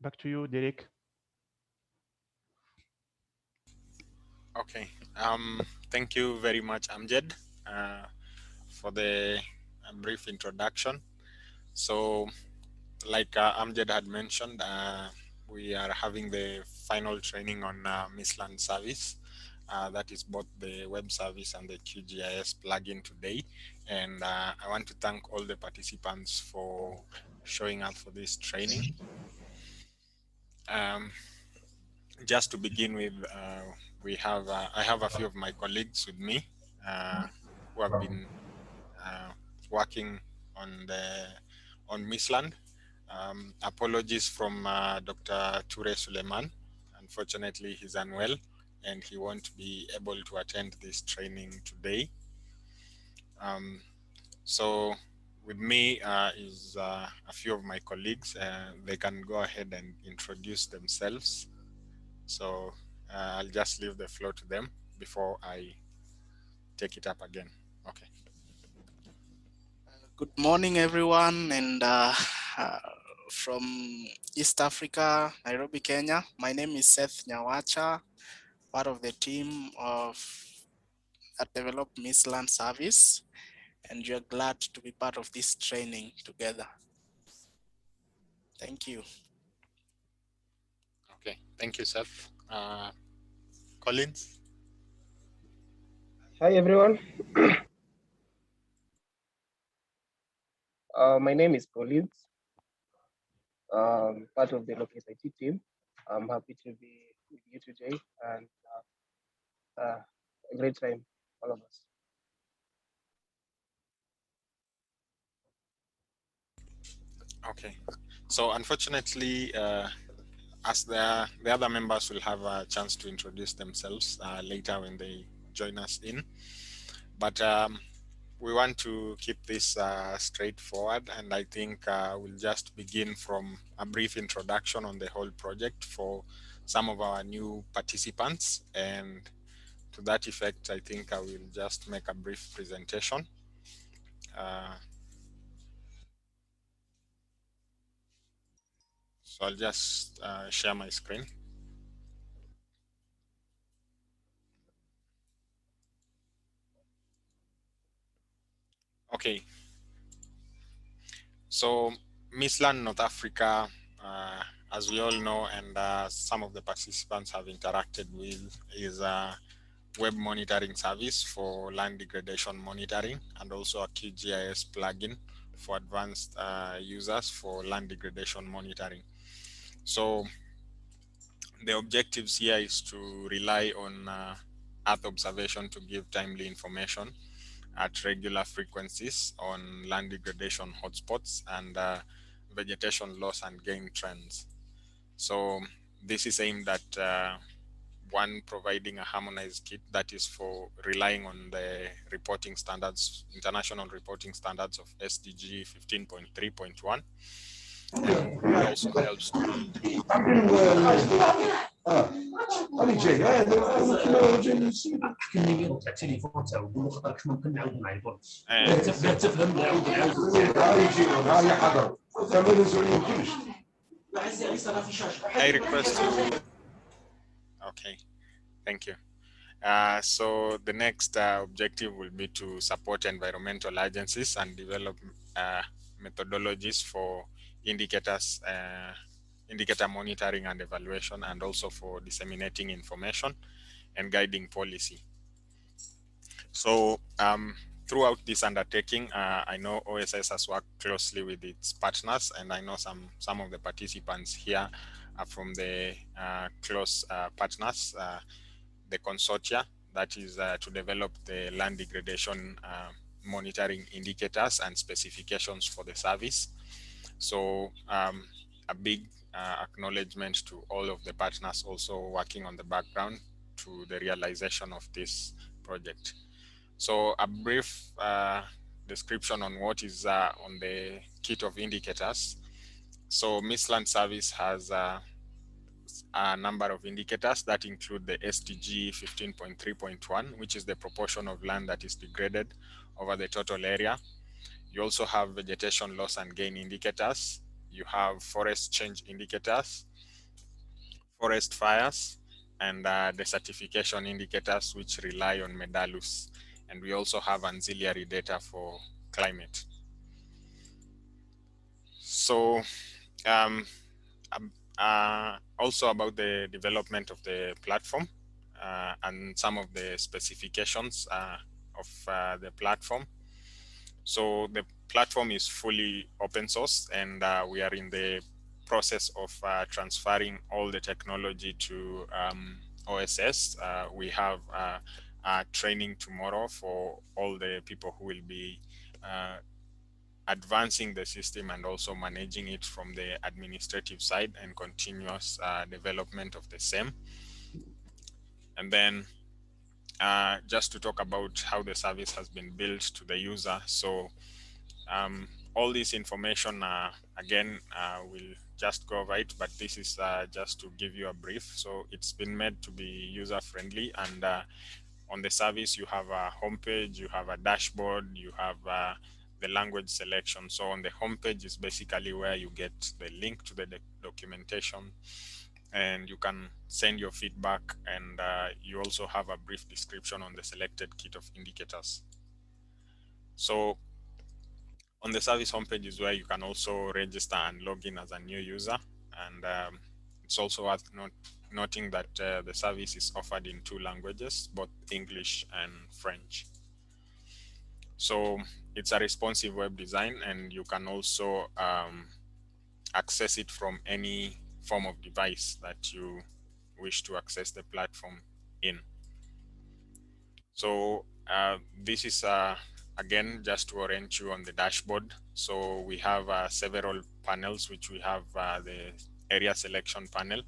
Back to you, Derek. Okay. Thank you very much, Amjad, for the brief introduction. So, like Amjad had mentioned, we are having the final training on Misland service. That is both the web service and the QGIS plugin today. And I want to thank all the participants for showing up for this training. Um, just to begin with, I have a few of my colleagues with me who have been working on Misland. Apologies from Dr. Ture Suleiman. Unfortunately, he's unwell and he won't be able to attend this training today. So with me is a few of my colleagues. They can go ahead and introduce themselves. So I'll just leave the floor to them before I take it up again. Okay. Good morning, everyone, and from East Africa, Nairobi, Kenya. My name is Seth Nyawacha, part of the team that developed Misland service, and you're glad to be part of this training together. Thank you. Okay, thank you, Seth. Collins? Hi everyone. My name is Collins, part of the Locate IT team. I'm happy to be with you today and a great time, all of us. Okay, so unfortunately, as the other members will have a chance to introduce themselves later when they join us in. But we want to keep this straightforward, and I think we'll just begin from a brief introduction on the whole project for some of our new participants. And to that effect, I think I will just make a brief presentation. So I'll just share my screen. Okay. So Misland, North Africa, as we all know, and some of the participants have interacted with, is a web monitoring service for land degradation monitoring, and also a QGIS plugin for advanced users for land degradation monitoring. So the objectives here is to rely on Earth observation to give timely information at regular frequencies on land degradation hotspots and vegetation loss and gain trends. So this is aimed at one, providing a harmonized kit that is for relying on the reporting standards, international reporting standards of SDG 15.3.1. It also helps to I request you. Okay, thank you. So the next objective will be to support environmental agencies and develop methodologies for indicators, indicator monitoring and evaluation, and also for disseminating information and guiding policy. So throughout this undertaking, I know OSS has worked closely with its partners, and I know some of the participants here are from the close partners, the consortia that is to develop the land degradation monitoring indicators and specifications for the service. So a big acknowledgement to all of the partners also working on the background to the realization of this project. So a brief description on what is on the kit of indicators. So Misland service has a number of indicators that include the SDG 15.3.1, which is the proportion of land that is degraded over the total area. You also have vegetation loss and gain indicators, you have forest change indicators, forest fires, and the certification indicators, which rely on Medalus. And we also have ancillary data for climate. So um, also about the development of the platform and some of the specifications of the platform. So the platform is fully open source, and we are in the process of transferring all the technology to OSS. We have training tomorrow for all the people who will be advancing the system and also managing it from the administrative side and continuous development of the same. And then just to talk about how the service has been built to the user. So all this information, again, we'll just go over it, but this is just to give you a brief. So it's been made to be user-friendly, and on the service, you have a homepage, you have a dashboard, you have the language selection. So on the homepage is basically where you get the link to the documentation, and you can send your feedback, and you also have a brief description on the selected kit of indicators. So on the service homepage is where you can also register and log in as a new user. And it's also worth noting that the service is offered in 2 languages, both English and French. So it's a responsive web design, and you can also access it from any form of device that you wish to access the platform in. So this is again just to orient you on the dashboard. So we have several panels, which we have the area selection panel.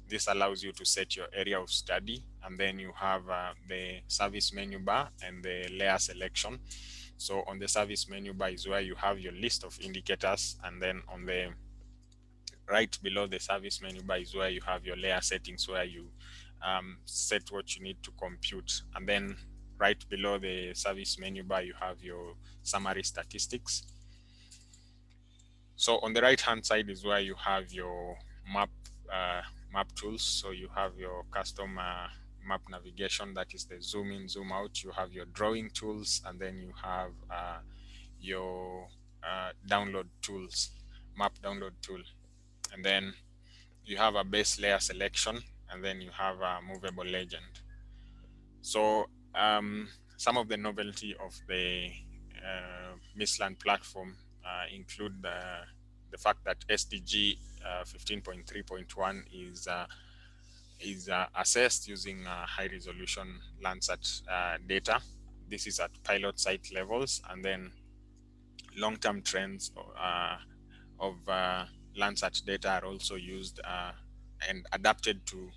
This allows you to set your area of study, and then you have the service menu bar and the layer selection. So on the service menu bar is where you have your list of indicators, and then on the right below the service menu bar is where you have your layer settings, where you set what you need to compute. And then right below the service menu bar, you have your summary statistics. So on the right hand side is where you have your map tools. So you have your custom map navigation, that is the zoom in, zoom out. You have your drawing tools, and then you have your download tools, map download tool. And then you have a base layer selection, and then you have a movable legend. So some of the novelty of the Misland platform include the fact that SDG 15.3.1 is assessed using high resolution Landsat data. This is at pilot site levels, and then long-term trends of Landsat data are also used and adapted to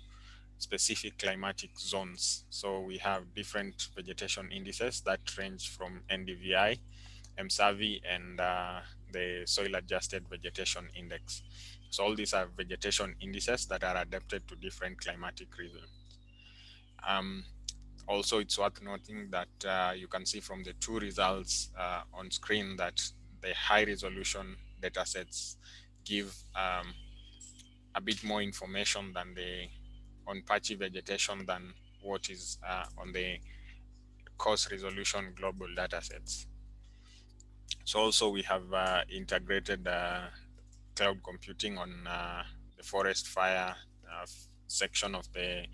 specific climatic zones. So we have different vegetation indices that range from NDVI, MSAVI, and the soil adjusted vegetation index. So all these are vegetation indices that are adapted to different climatic regions. Also, it's worth noting that you can see from the 2 results on screen that the high resolution data sets give a bit more information than the on patchy vegetation than what is on the coarse resolution global data sets. So also we have integrated cloud computing on the forest fire section of the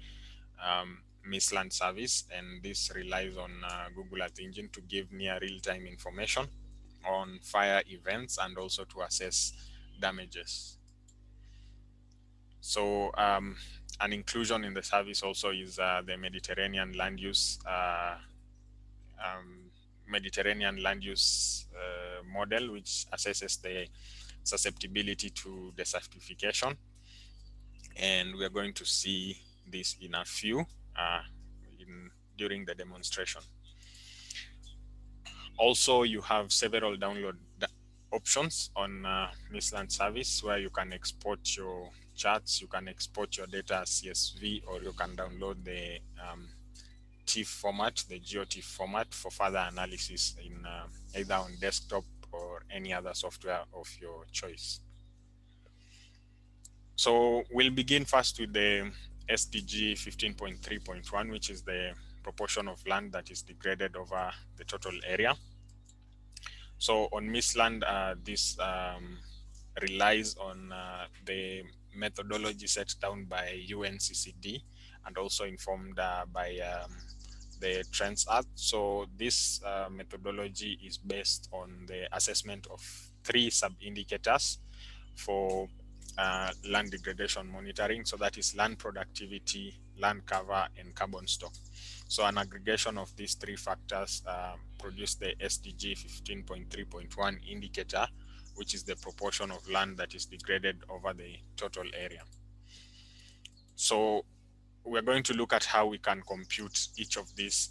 Misland service, and this relies on Google Earth Engine to give near real-time information on fire events and also to assess damages. So an inclusion in the service also is the Mediterranean land use model, which assesses the susceptibility to desertification, and we are going to see this in a few during the demonstration. Also, you have several download options on Misland service, where you can export your charts, you can export your data as CSV, or you can download the TIFF format, the GeoTIFF format, for further analysis in either on desktop or any other software of your choice. So we'll begin first with the SDG 15.3.1, which is the proportion of land that is degraded over the total area. So on Misland, this relies on the methodology set down by UNCCD and also informed by the Trends Act. So this methodology is based on the assessment of 3 sub-indicators for land degradation monitoring. So that is land productivity, land cover, and carbon stock. So an aggregation of these 3 factors produce the SDG 15.3.1 indicator, which is the proportion of land that is degraded over the total area. So we're going to look at how we can compute each of these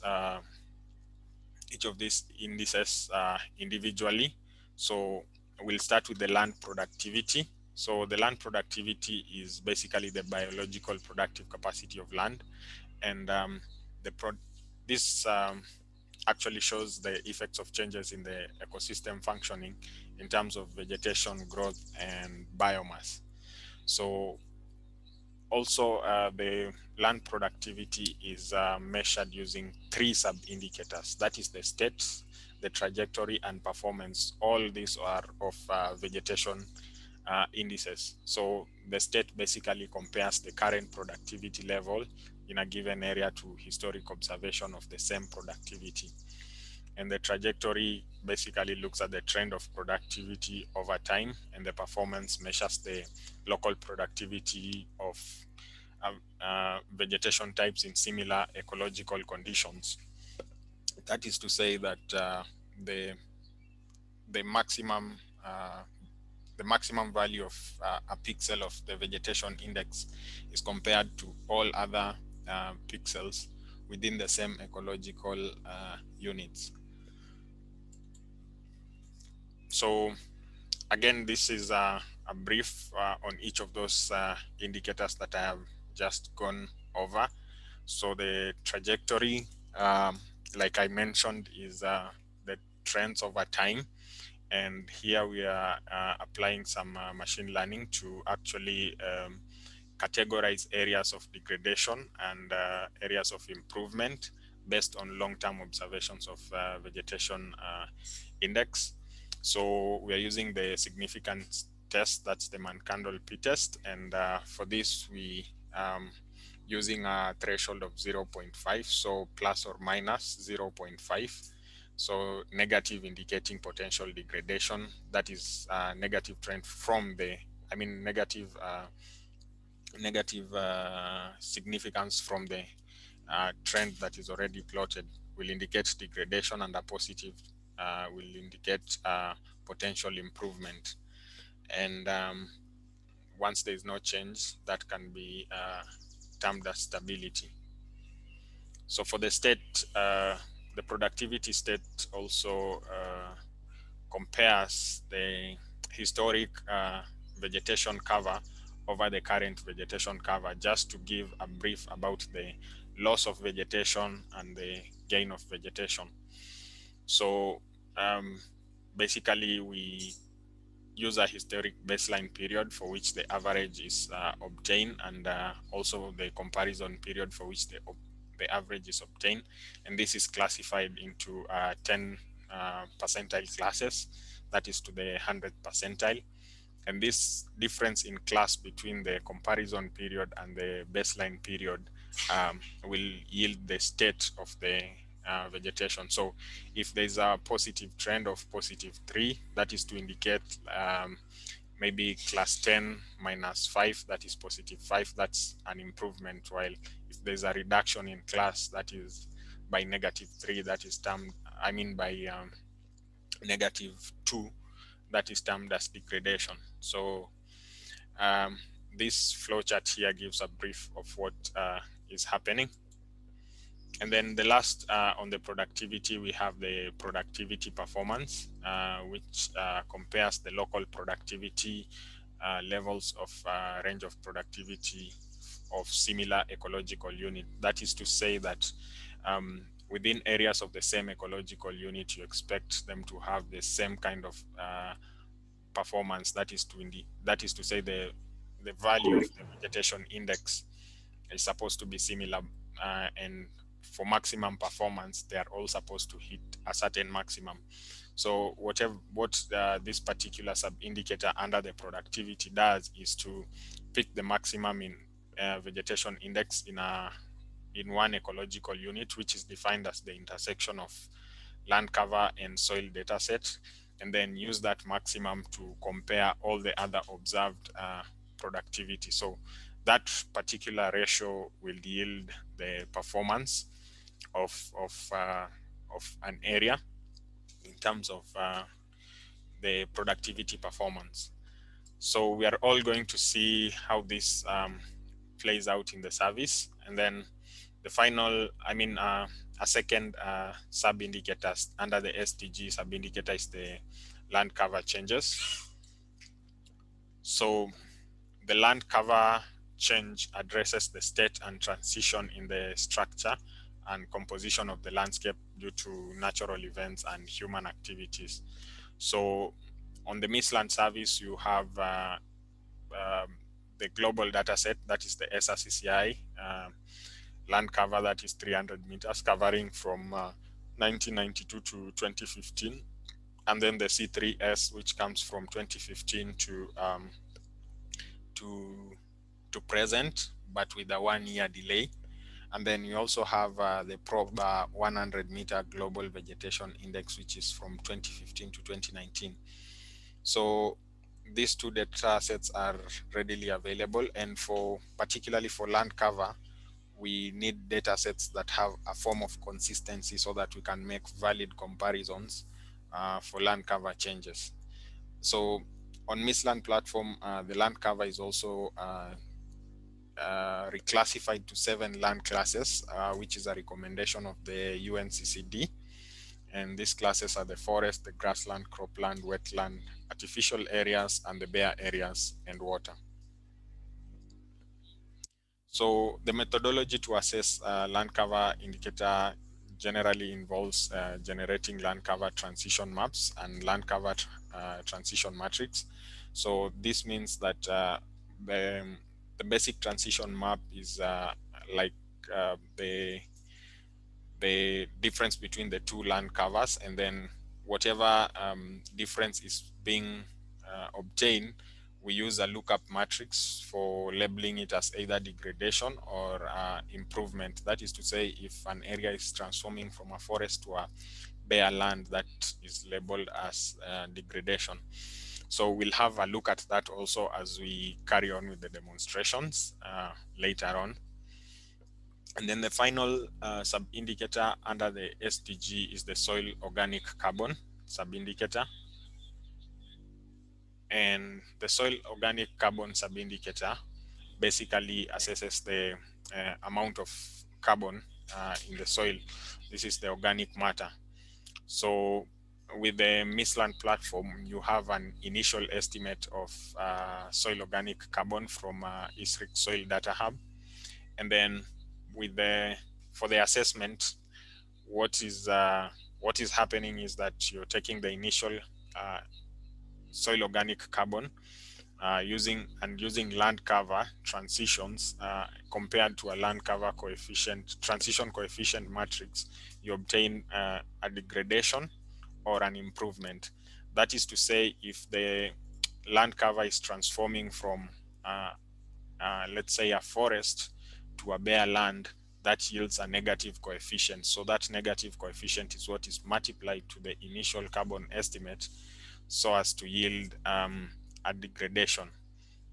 indices individually. So we'll start with the land productivity. So the land productivity is basically the biological productive capacity of land, and this actually shows the effects of changes in the ecosystem functioning in terms of vegetation growth and biomass. So also the land productivity is measured using 3 sub-indicators. That is the state, the trajectory, and performance. All these are of vegetation indices. So the state basically compares the current productivity level in a given area to historic observation of the same productivity. And the trajectory basically looks at the trend of productivity over time, and the performance measures the local productivity of vegetation types in similar ecological conditions. That is to say that the maximum value of a pixel of the vegetation index is compared to all other pixels within the same ecological units. So again, this is a brief on each of those indicators that I have just gone over. So the trajectory, like I mentioned, is the trends over time. And here we are applying some machine learning to actually categorize areas of degradation and areas of improvement based on long-term observations of vegetation index. So we are using the significance test, that's the Mancandle p-test, and for this we using a threshold of 0.5, so plus or minus 0.5. So negative indicating potential degradation, that is negative trend from the, negative significance from the trend that is already plotted will indicate degradation, and a positive will indicate potential improvement. And once there is no change, that can be termed as stability. So for the state, the productivity state also compares the historic vegetation cover over the current vegetation cover, just to give a brief about the loss of vegetation and the gain of vegetation. So basically we use a historic baseline period for which the average is obtained, and also the comparison period for which the average is obtained. And this is classified into 10 percentile classes, that is to the 100th percentile. And this difference in class between the comparison period and the baseline period will yield the state of the vegetation. So if there's a positive trend of +3, that is to indicate maybe class 10 minus 5, that is +5, that's an improvement. While if there's a reduction in class, that is by -3, that is termed, by -2, that is termed as degradation. So this flowchart here gives a brief of what is happening. And then the last on the productivity, we have the productivity performance, which compares the local productivity levels of range of productivity of similar ecological unit. That is to say that within areas of the same ecological unit, you expect them to have the same kind of performance. That is to say the the value of the vegetation index is supposed to be similar, and for maximum performance, they are all supposed to hit a certain maximum. So what this particular sub-indicator under the productivity does is to pick the maximum in vegetation index in one ecological unit, which is defined as the intersection of land cover and soil data set, and then use that maximum to compare all the other observed productivity. So that particular ratio will yield the performance of an area in terms of the productivity performance. So we are all going to see how this plays out in the service, and then the final, a second sub-indicator under the SDG sub-indicator is the land cover changes. So the land cover change addresses the state and transition in the structure and composition of the landscape due to natural events and human activities. So on the Misland service, you have the global data set, that is the SRCCI land cover, that is 300 meters, covering from 1992 to 2015. And then the C3S, which comes from 2015 to present, but with a 1-year delay. And then you also have the probe 100 meter global vegetation index, which is from 2015 to 2019. So these two data sets are readily available, and particularly for land cover, we need data sets that have a form of consistency so that we can make valid comparisons for land cover changes. So on Misland platform, the land cover is also reclassified to 7 land classes, which is a recommendation of the UNCCD. And these classes are the forest, the grassland, cropland, wetland, artificial areas, and the bare areas and water. So the methodology to assess land cover indicator generally involves generating land cover transition maps and land cover transition matrix. So this means that the basic transition map is like the difference between the two land covers, and then whatever difference is being obtained, we use a lookup matrix for labeling it as either degradation or improvement. That is to say, if an area is transforming from a forest to a bare land, that is labeled as degradation. So we'll have a look at that also as we carry on with the demonstrations later on. And then the final sub-indicator under the SDG is the soil organic carbon sub-indicator. And the soil organic carbon sub-indicator basically assesses the amount of carbon in the soil. This is the organic matter. So with the Misland platform, you have an initial estimate of soil organic carbon from ISRIC Soil Data Hub. And then for the assessment, what is happening is that you're taking the initial soil organic carbon using land cover transitions compared to a land cover coefficient, transition coefficient matrix. You obtain a degradation or an improvement. That is to say, if the land cover is transforming from let's say a forest to a bare land, that yields a negative coefficient. So that negative coefficient is what is multiplied to the initial carbon estimate so as to yield a degradation.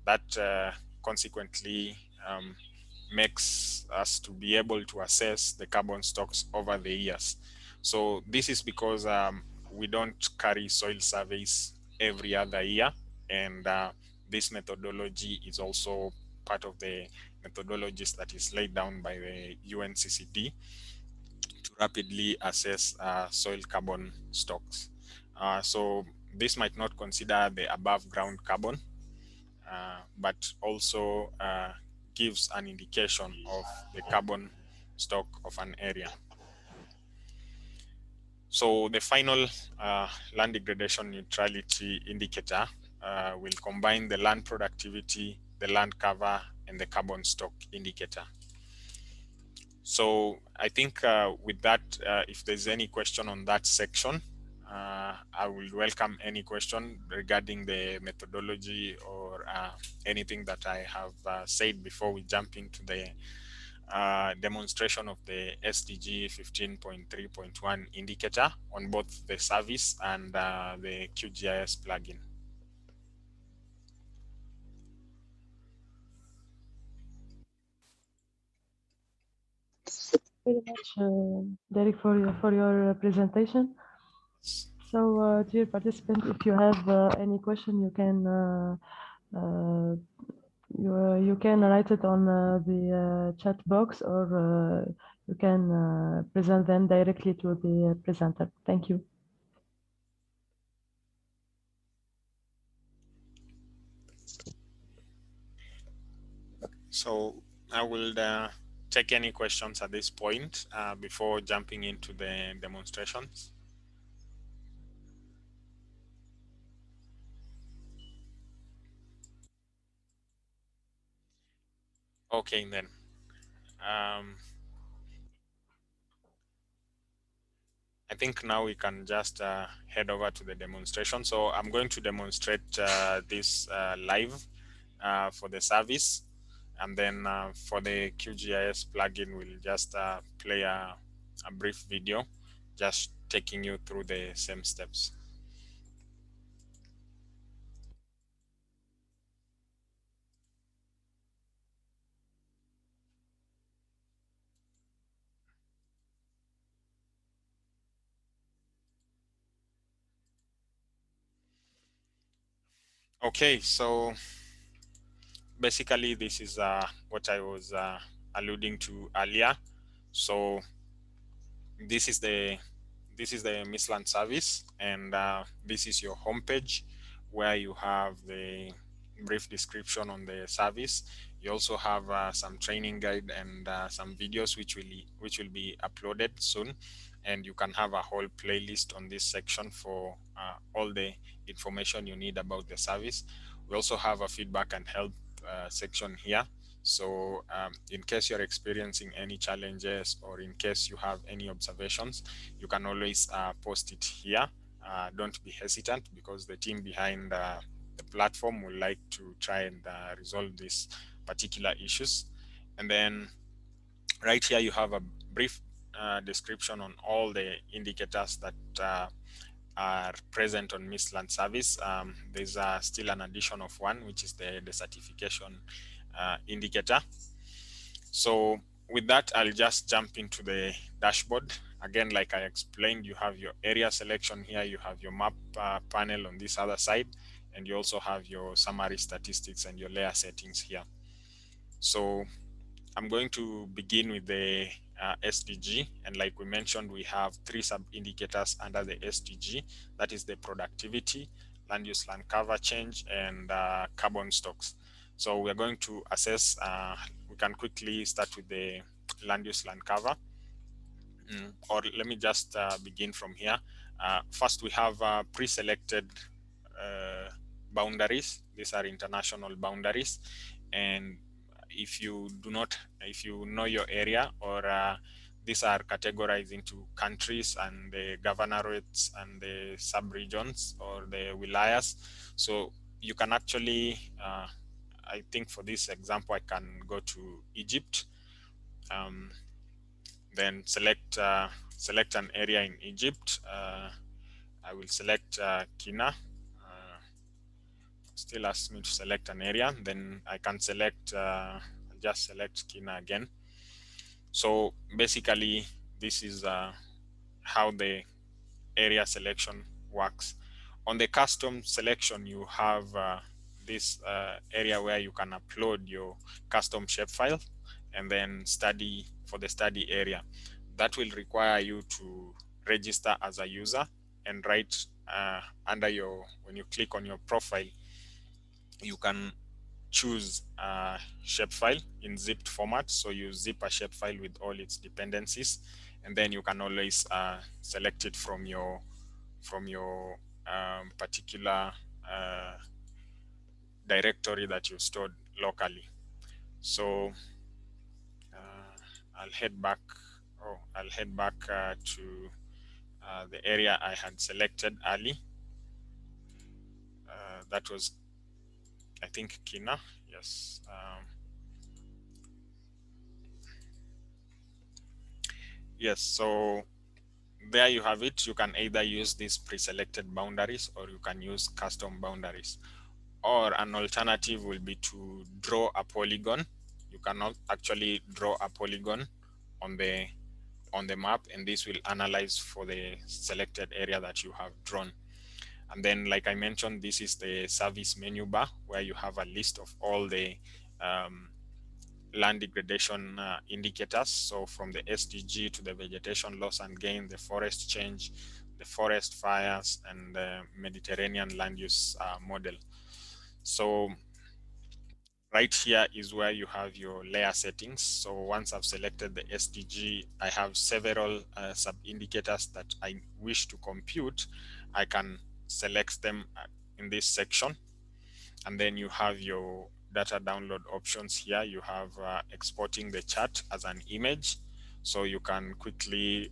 That consequently makes us to be able to assess the carbon stocks over the years. So this is because we don't carry soil surveys every other year, and this methodology is also part of the methodologies that is laid down by the UNCCD to rapidly assess soil carbon stocks. So this might not consider the above ground carbon, but also gives an indication of the carbon stock of an area. So the final land degradation neutrality indicator will combine the land productivity, the land cover, and the carbon stock indicator. So I think with that, if there's any question on that section, I will welcome any question regarding the methodology or anything that I have said before we jump into the demonstration of the SDG 15.3.1 indicator on both the service and the QGIS plugin. Very much, Derek, for your presentation. So, dear participant, if you have any question, you can you can write it on the chat box, or you can present them directly to the presenter. Thank you. So I will take any questions at this point before jumping into the demonstrations. Okay, then. I think now we can just head over to the demonstration. So I'm going to demonstrate this live for the service. And then for the QGIS plugin, we'll just play a brief video, just taking you through the same steps. Okay, so basically this is what I was alluding to earlier. So this is the Mistland service, and this is your homepage where you have the brief description on the service. You also have some training guide and some videos which will be uploaded soon, and you can have a whole playlist on this section for all the information you need about the service. We also have a feedback and help section here. So in case you're experiencing any challenges, or in case you have any observations, you can always post it here. Don't be hesitant, because the team behind the platform would like to try and resolve these particular issues. And then right here, you have a brief description on all the indicators that are present on Mistland service. There's still an addition of one, which is the certification indicator. So with that, I'll just jump into the dashboard. Again, like I explained, you have your area selection here, you have your map panel on this other side, and you also have your summary statistics and your layer settings here. So I'm going to begin with the SDG, and like we mentioned, we have 3 sub-indicators under the SDG. That is the productivity, land use, land cover change, and carbon stocks. So we're going to assess, we can quickly start with the land use, land cover. Or let me just begin from here. First, we have pre-selected boundaries. These are international boundaries, and if you know your area, or these are categorized into countries and the governorates and the sub-regions or the wilayas. So you can actually, I think for this example, I can go to Egypt, then select an area in Egypt. I will select Kina. Still asks me to select an area, then I can select, I'll just select Kina again. So basically, this is how the area selection works. On the custom selection, you have this area where you can upload your custom shapefile, and then for the study area. That will require you to register as a user, and right under when you click on your profile, you can choose a shapefile in zipped format. So you zip a shapefile with all its dependencies, and then you can always select it from your particular directory that you stored locally. So I'll head back. Oh, I'll head back to the area I had selected early. That was, I think, Kina. Yes. Yes. So there you have it. You can either use these pre-selected boundaries or you can use custom boundaries. Or an alternative will be to draw a polygon. You cannot actually draw a polygon on the map, and this will analyze for the selected area that you have drawn. And then, like I mentioned, this is the service menu bar where you have a list of all the land degradation indicators. So from the SDG to the vegetation loss and gain, the forest change, the forest fires, and the Mediterranean land use model. So right here is where you have your layer settings. So once I've selected the SDG, I have several sub-indicators that I wish to compute. I can select them in this section. And then you have your data download options here. You have exporting the chart as an image. So you can quickly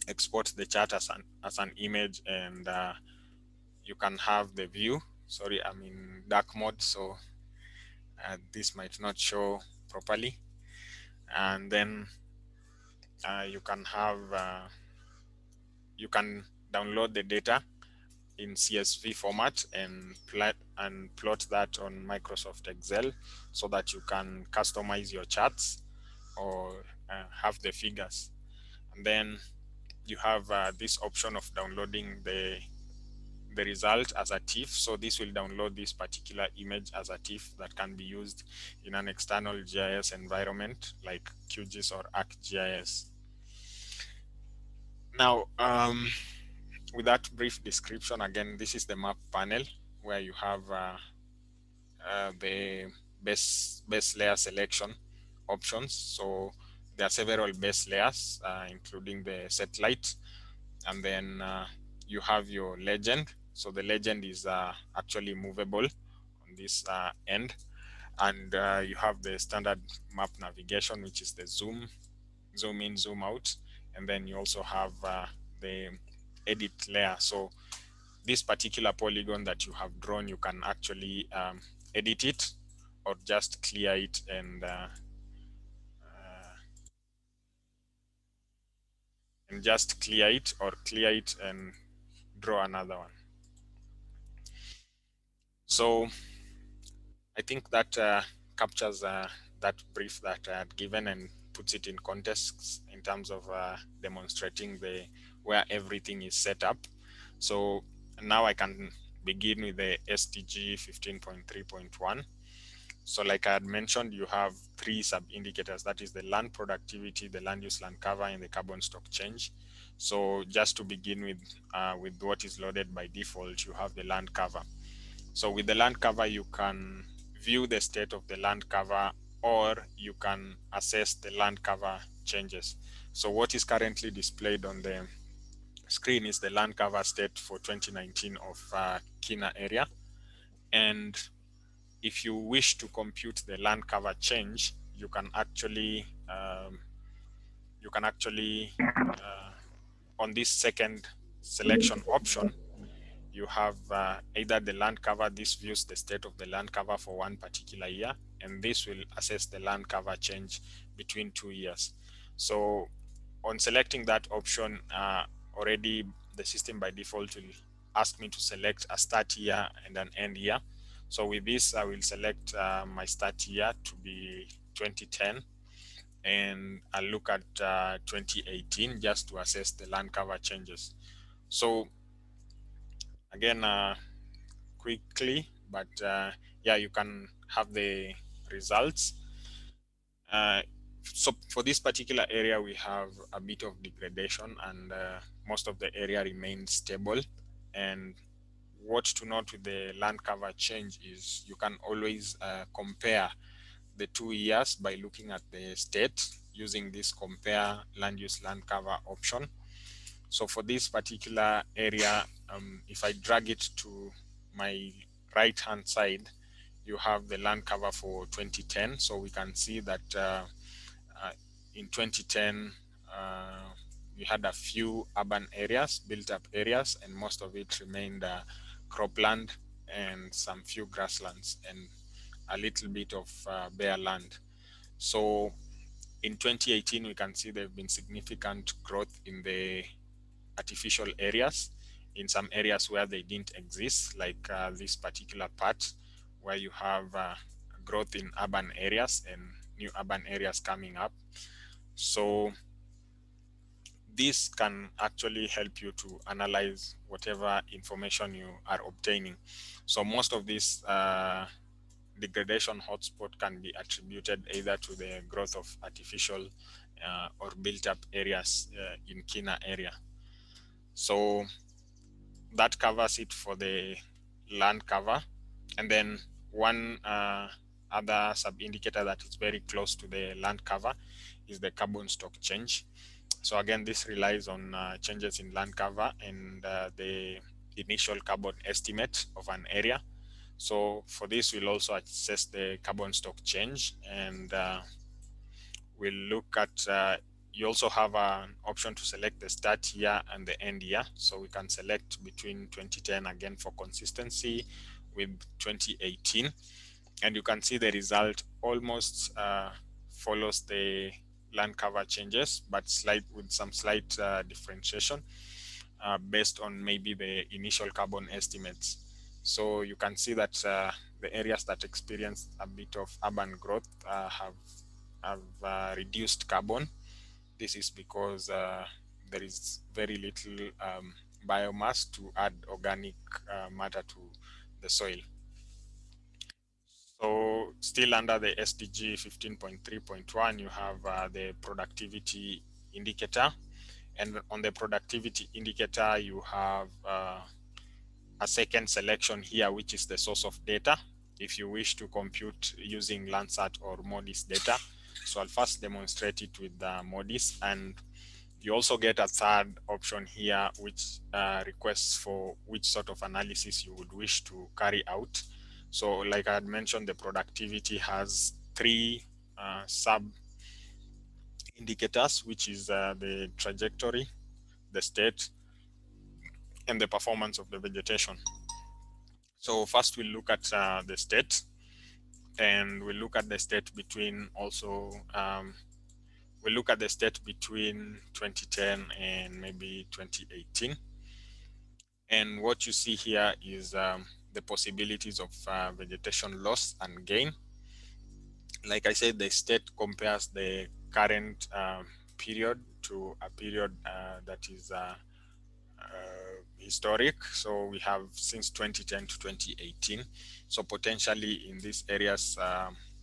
export the chart as an image, and you can have the view. Sorry, I'm in dark mode, so this might not show properly. And then you can have, you can download the data in CSV format and plot that on Microsoft Excel so that you can customize your charts or have the figures. And then you have this option of downloading the result as a TIFF. So this will download this particular image as a TIFF that can be used in an external GIS environment like Qgis or Arcgis. Now, with that brief description, again, this is the map panel where you have the base layer selection options. So there are several base layers, including the satellite, and then you have your legend. So the legend is actually movable on this end, and you have the standard map navigation, which is the zoom in, zoom out, and then you also have the edit layer. So this particular polygon that you have drawn, you can actually edit it or just clear it and just clear it, or clear it and draw another one. So I think that captures that brief that I had given and puts it in context in terms of demonstrating where everything is set up. So now I can begin with the SDG 15.3.1. So like I had mentioned, you have three sub-indicators. That is the land productivity, the land use, land cover, and the carbon stock change. So just to begin with what is loaded by default, you have the land cover. So with the land cover, you can view the state of the land cover, or you can assess the land cover changes. So what is currently displayed on the screen is the land cover state for 2019 of Kina area. And if you wish to compute the land cover change, you can actually on this second selection option, you have either the land cover. This views the state of the land cover for one particular year, and this will assess the land cover change between 2 years. So on selecting that option, already the system by default will ask me to select a start year and an end year. So with this, I will select my start year to be 2010, and I'll look at 2018 just to assess the land cover changes. So again, quickly, but yeah, you can have the results. So for this particular area, we have a bit of degradation, and most of the area remains stable. And what to note with the land cover change is you can always compare the 2 years by looking at the state using this compare land use land cover option. So for this particular area, if I drag it to my right hand side, you have the land cover for 2010. So we can see that in 2010, we had a few urban areas, built up areas, and most of it remained cropland and some few grasslands and a little bit of bare land. So in 2018, we can see there have been significant growth in the artificial areas, in some areas where they didn't exist, like this particular part where you have growth in urban areas and new urban areas coming up. So this can actually help you to analyze whatever information you are obtaining. So most of this degradation hotspot can be attributed either to the growth of artificial or built up areas in Kina area. So that covers it for the land cover. And then one other sub-indicator that is very close to the land cover is the carbon stock change. So again, this relies on changes in land cover and the initial carbon estimate of an area. So for this, we'll also assess the carbon stock change, and we'll look at, you also have an option to select the start year and the end year. So we can select between 2010 again for consistency with 2018. And you can see the result almost follows the land cover changes, but with some slight differentiation based on maybe the initial carbon estimates. So you can see that the areas that experience a bit of urban growth have reduced carbon. This is because there is very little biomass to add organic matter to the soil. So still under the SDG 15.3.1, you have the productivity indicator. And on the productivity indicator, you have a second selection here, which is the source of data, if you wish to compute using Landsat or MODIS data. So I'll first demonstrate it with MODIS, and you also get a third option here, which requests for which sort of analysis you would wish to carry out. So like I had mentioned, the productivity has three sub indicators, which is the trajectory, the state, and the performance of the vegetation. So first we'll look at the state, and we'll look at the state between also, we'll look at the state between 2010 and maybe 2018. And what you see here is the possibilities of vegetation loss and gain. Like I said, the state compares the current period to a period that is historic. So we have since 2010 to 2018. So potentially in these areas,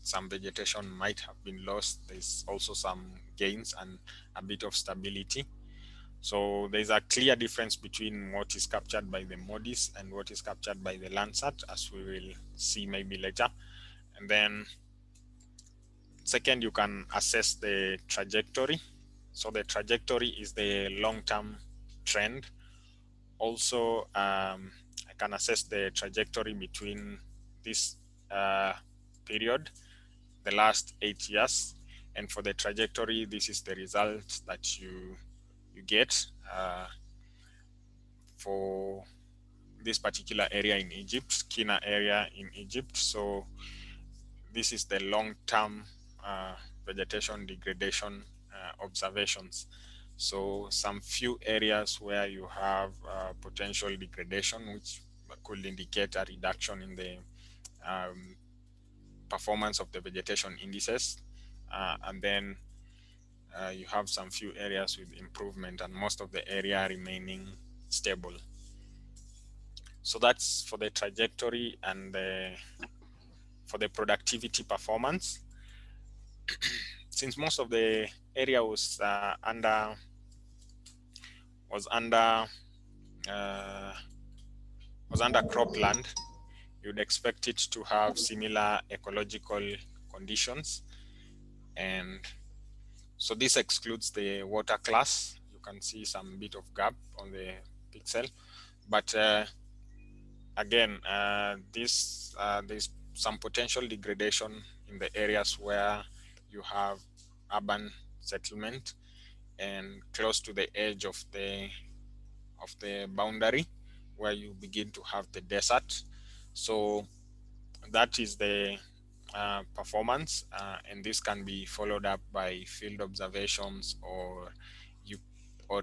some vegetation might have been lost. There's also some gains and a bit of stability. So there's a clear difference between what is captured by the MODIS and what is captured by the Landsat, as we will see maybe later. And then second, you can assess the trajectory. So the trajectory is the long-term trend. Also, I can assess the trajectory between this period, the last 8 years. And for the trajectory, this is the result that you get for this particular area in Egypt, Kina area in Egypt. So this is the long-term vegetation degradation observations. So some few areas where you have potential degradation, which could indicate a reduction in the performance of the vegetation indices. And then you have some few areas with improvement and most of the area remaining stable. So that's for the trajectory and for the productivity performance. Since most of the area was under cropland, you'd expect it to have similar ecological conditions. And so this excludes the water class. You can see some bit of gap on the pixel, but again, there's some potential degradation in the areas where you have urban settlement and close to the edge of the boundary where you begin to have the desert. So that is the performance, and this can be followed up by field observations or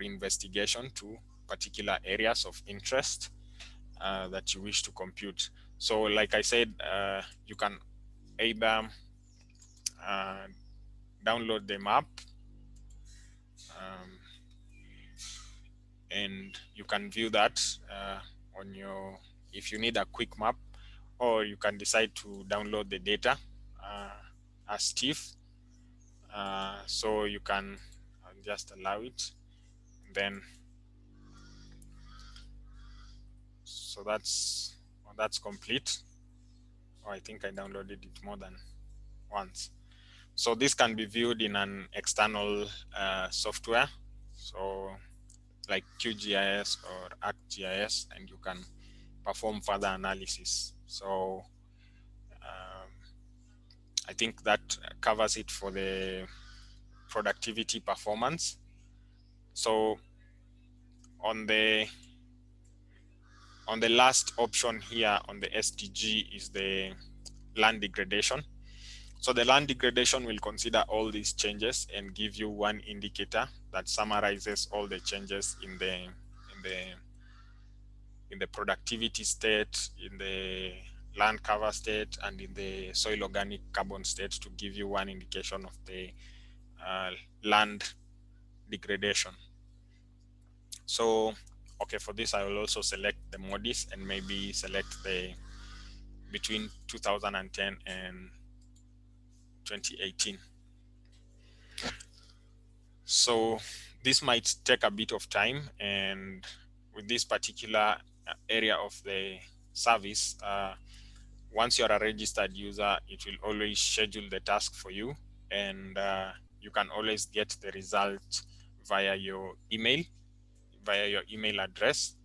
investigation to particular areas of interest that you wish to compute. So like I said, you can either download the map, and you can view that on your, if you need a quick map, or you can decide to download the data as TIFF. So you can just allow it, and then so that's complete. Oh, I think I downloaded it more than once. So this can be viewed in an external software, so like QGIS or ArcGIS, and you can perform further analysis. So I think that covers it for the productivity performance. So on the last option here on the SDG is the land degradation. So the land degradation will consider all these changes and give you one indicator that summarizes all the changes in the productivity state, in the land cover state, and in the soil organic carbon state, to give you one indication of the land degradation. So, okay, for this I will also select the MODIS and maybe select the between 2010 and 2018. So this might take a bit of time, and with this particular area of the service, once you're a registered user, it will always schedule the task for you, and you can always get the result via your email address.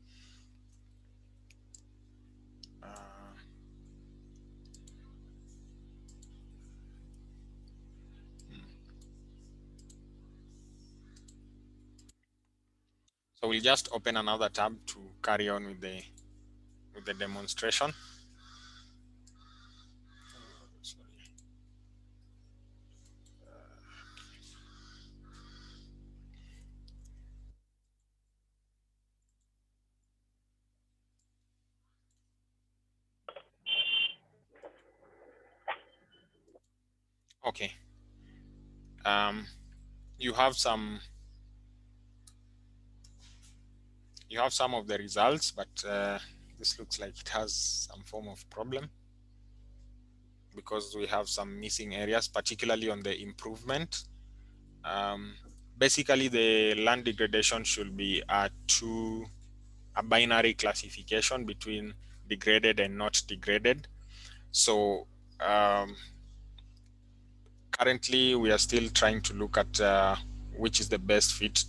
So we'll just open another tab to carry on with the demonstration. Okay. You have some of the results, but this looks like it has some form of problem because we have some missing areas, particularly on the improvement. Basically, the land degradation should be a binary classification between degraded and not degraded. So currently, we are still trying to look at which is the best fit,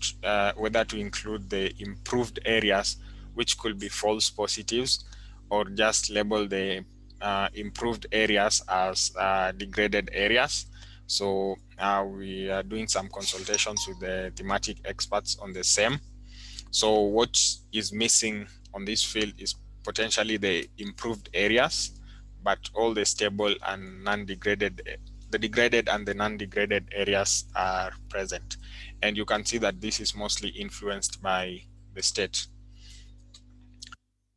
whether to include the improved areas, which could be false positives, or just label the improved areas as degraded areas. So we are doing some consultations with the thematic experts on the same. So what is missing on this field is potentially the improved areas, but all the stable and non-degraded, the degraded and the non-degraded areas are present. And you can see that this is mostly influenced by the state.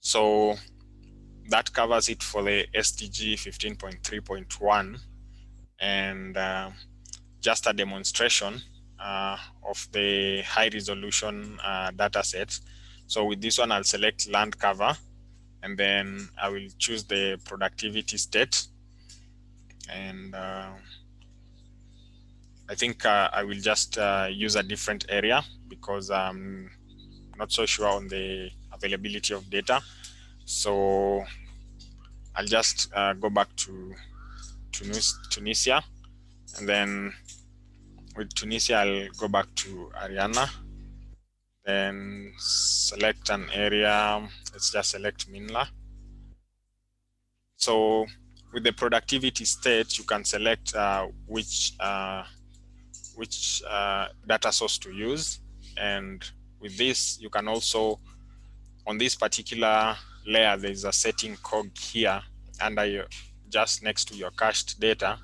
So that covers it for the SDG 15.3.1, and just a demonstration of the high resolution data set. So with this one, I'll select land cover, and then I will choose the productivity state. And I think I will just use a different area because I'm not so sure on the availability of data. So I'll just go back to Tunisia, and then with Tunisia, I'll go back to Ariana, then select an area. Let's just select Minla. So with the productivity state, you can select which data source to use. And with this, you can also, on this particular layer, there's a setting cog here under your, just next to your cached data,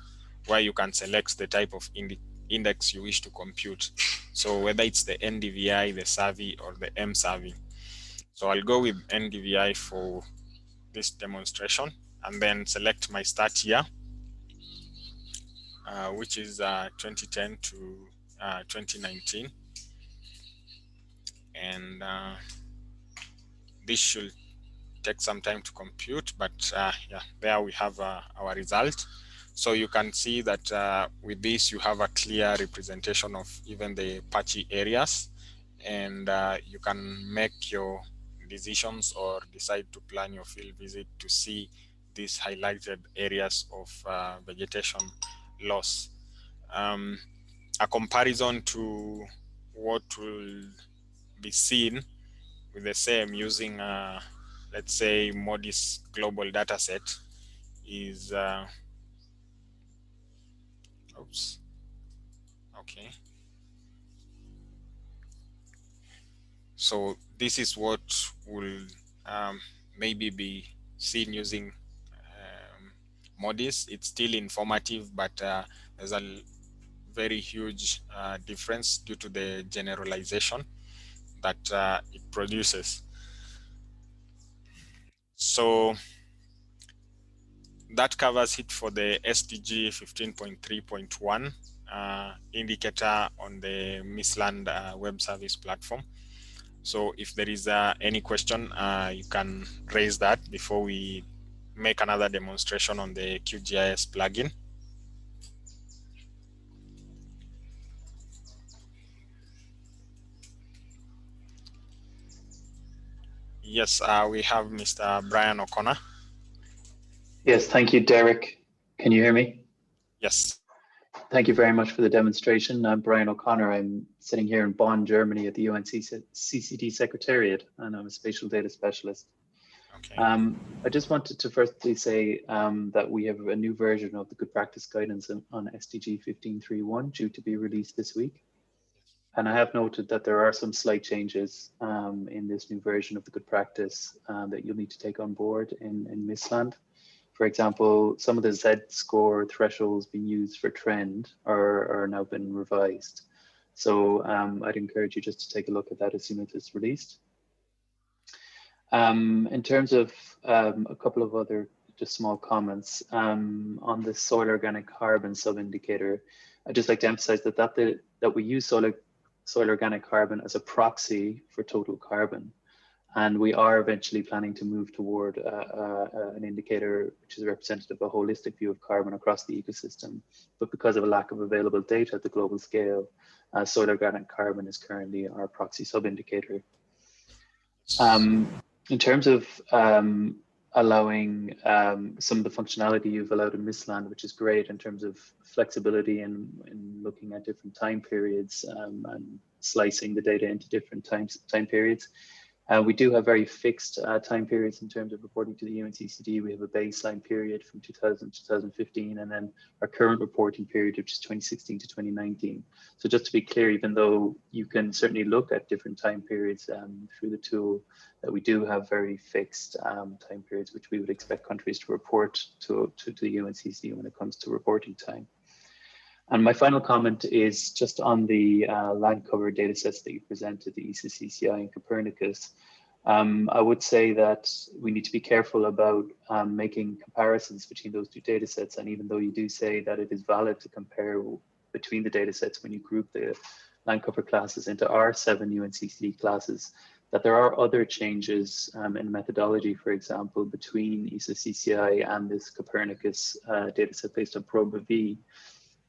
where you can select the type of index you wish to compute. So whether it's the NDVI, the survey, or the M survey. So I'll go with NDVI for this demonstration, and then select my start year, which is 2010 to 2019. And this should take some time to compute, but yeah, there we have our result. So you can see that with this, you have a clear representation of even the patchy areas, and you can make your decisions or decide to plan your field visit to see these highlighted areas of vegetation loss. A comparison to what will be seen with the same using let's say MODIS global dataset is oops, okay. So this is what will maybe be seen using MODIS. It's still informative, but there's a very huge difference due to the generalization that it produces. So that covers it for the SDG 15.3.1 indicator on the Misland web service platform. So if there is any question, you can raise that before we make another demonstration on the QGIS plugin. Yes, we have Mr. Brian O'Connor. Yes, thank you, Derek. Can you hear me? Yes. Thank you very much for the demonstration. I'm Brian O'Connor. I'm sitting here in Bonn, Germany at the UNCCD Secretariat, and I'm a spatial data specialist. Okay. I just wanted to firstly say that we have a new version of the Good Practice Guidance on SDG 15.3.1 due to be released this week. And I have noted that there are some slight changes in this new version of the Good Practice that you'll need to take on board in Misland. For example, some of the Z-score thresholds being used for trend are now been revised. So I'd encourage you just to take a look at that as soon as it's released. In terms of a couple of other just small comments on the soil organic carbon sub-indicator, I'd just like to emphasize that we use soil organic carbon as a proxy for total carbon. And we are eventually planning to move toward an indicator which is representative of a holistic view of carbon across the ecosystem. But because of a lack of available data at the global scale, soil organic carbon is currently our proxy sub-indicator. In terms of allowing some of the functionality you've allowed in Misland, which is great in terms of flexibility and looking at different time periods and slicing the data into different time periods. We do have very fixed time periods in terms of reporting to the UNCCD. We have a baseline period from 2000 to 2015, and then our current reporting period, which is 2016 to 2019. So just to be clear, even though you can certainly look at different time periods through the tool, that we do have very fixed time periods, which we would expect countries to report to the UNCCD when it comes to reporting time. And my final comment is just on the land cover data sets that you presented, the ESA-CCI and Copernicus. I would say that we need to be careful about making comparisons between those two data sets. And even though you do say that it is valid to compare between the data sets when you group the land cover classes into our 7 UNCCD classes, that there are other changes in methodology, for example, between ESA-CCI and this Copernicus data set based on PROBA-V,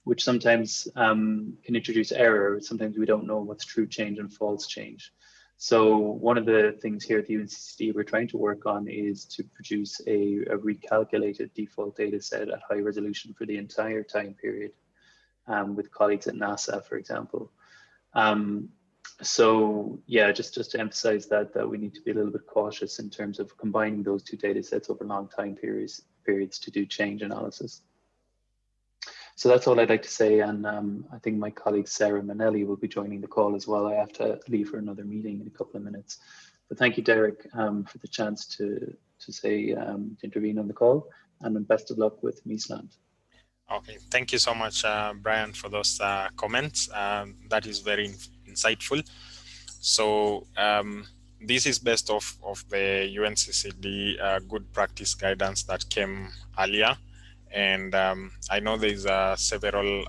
which sometimes can introduce error. Sometimes we don't know what's true change and false change. So one of the things here at the UNCCD we're trying to work on is to produce a recalculated default data set at high resolution for the entire time period with colleagues at NASA, for example. So yeah, just to emphasize that we need to be a little bit cautious in terms of combining those two data sets over long time periods periods to do change analysis. So that's all I'd like to say, and I think my colleague Sarah Manelli will be joining the call as well. I have to leave for another meeting in a couple of minutes. But thank you, Derek, for the chance to intervene on the call, and best of luck with Misland. Okay, thank you so much, Brian, for those comments. That is very insightful. So this is based off of the UNCCD good practice guidance that came earlier. And I know there's several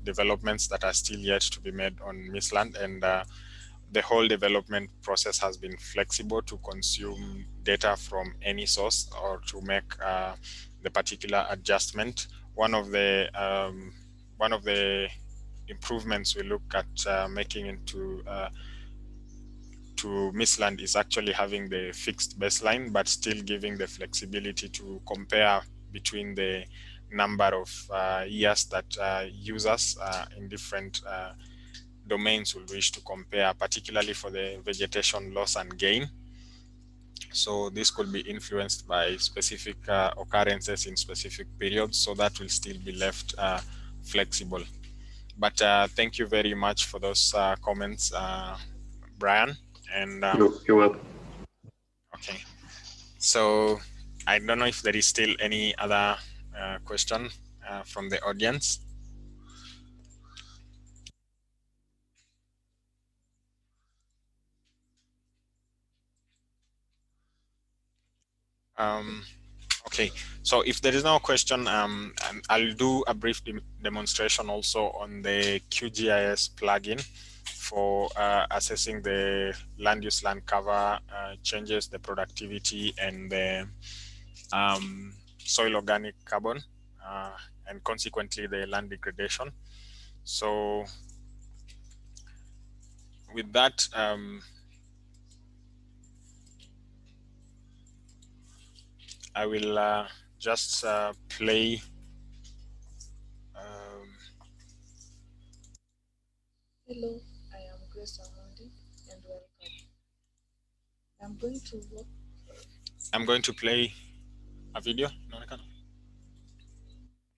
developments that are still yet to be made on Misland, and the whole development process has been flexible to consume data from any source or to make the particular adjustment. One of the improvements we look at making into to Misland is actually having the fixed baseline, but still giving the flexibility to compare between the number of years that users in different domains will wish to compare, particularly for the vegetation loss and gain. So this could be influenced by specific occurrences in specific periods, so that will still be left flexible. But thank you very much for those comments, Brian. And you're welcome. Okay, so I don't know if there is still any other question from the audience. Okay, so if there is no question, I'll do a brief demonstration also on the QGIS plugin for assessing the land use, land cover changes, the productivity, and the soil organic carbon, and consequently the land degradation. So with that, I will just play. Hello, I am Grace Amondi, and welcome. I'm going to play a video. No, I can't.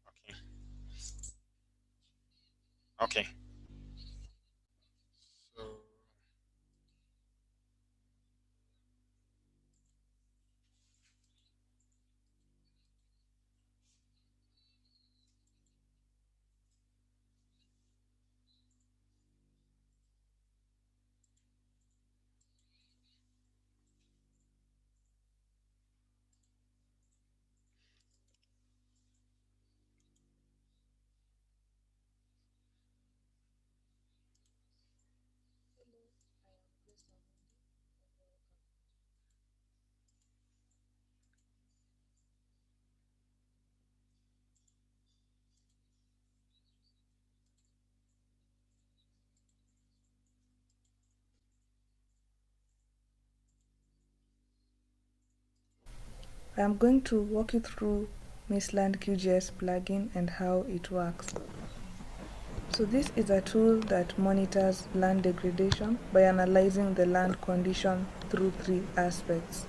Okay. Okay. So I am going to walk you through Misland Qgis plugin and how it works. So this is a tool that monitors land degradation by analyzing the land condition through 3 aspects.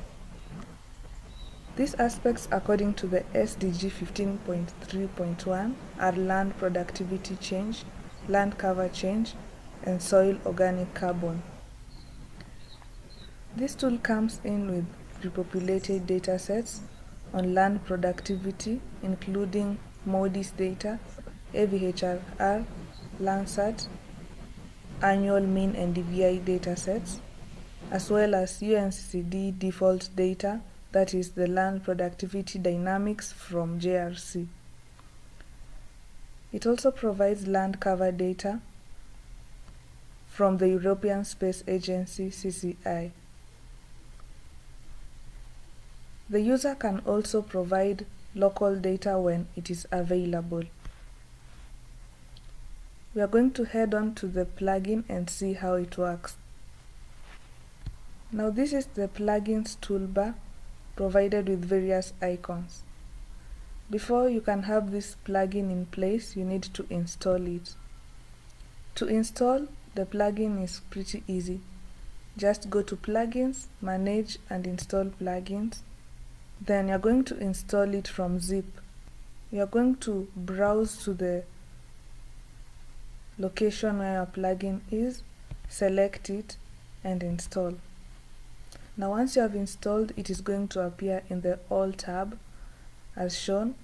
These aspects, according to the SDG 15.3.1, are land productivity change, land cover change, and soil organic carbon. This tool comes in with pre-populated data sets on land productivity, including MODIS data, AVHRR, Landsat, annual mean and DVI data sets, as well as UNCCD default data, that is the land productivity dynamics from JRC. It also provides land cover data from the European Space Agency CCI. The user can also provide local data when it is available. We are going to head on to the plugin and see how it works. Now this is the plugin's toolbar, provided with various icons. Before you can have this plugin in place, you need to install it. To install the plugin is pretty easy. Just go to Plugins, Manage and Install Plugins. Then you're going to install it from zip. You're going to browse to the location where your plugin is, select it and install. Now once you have installed, it is going to appear in the All tab as shown.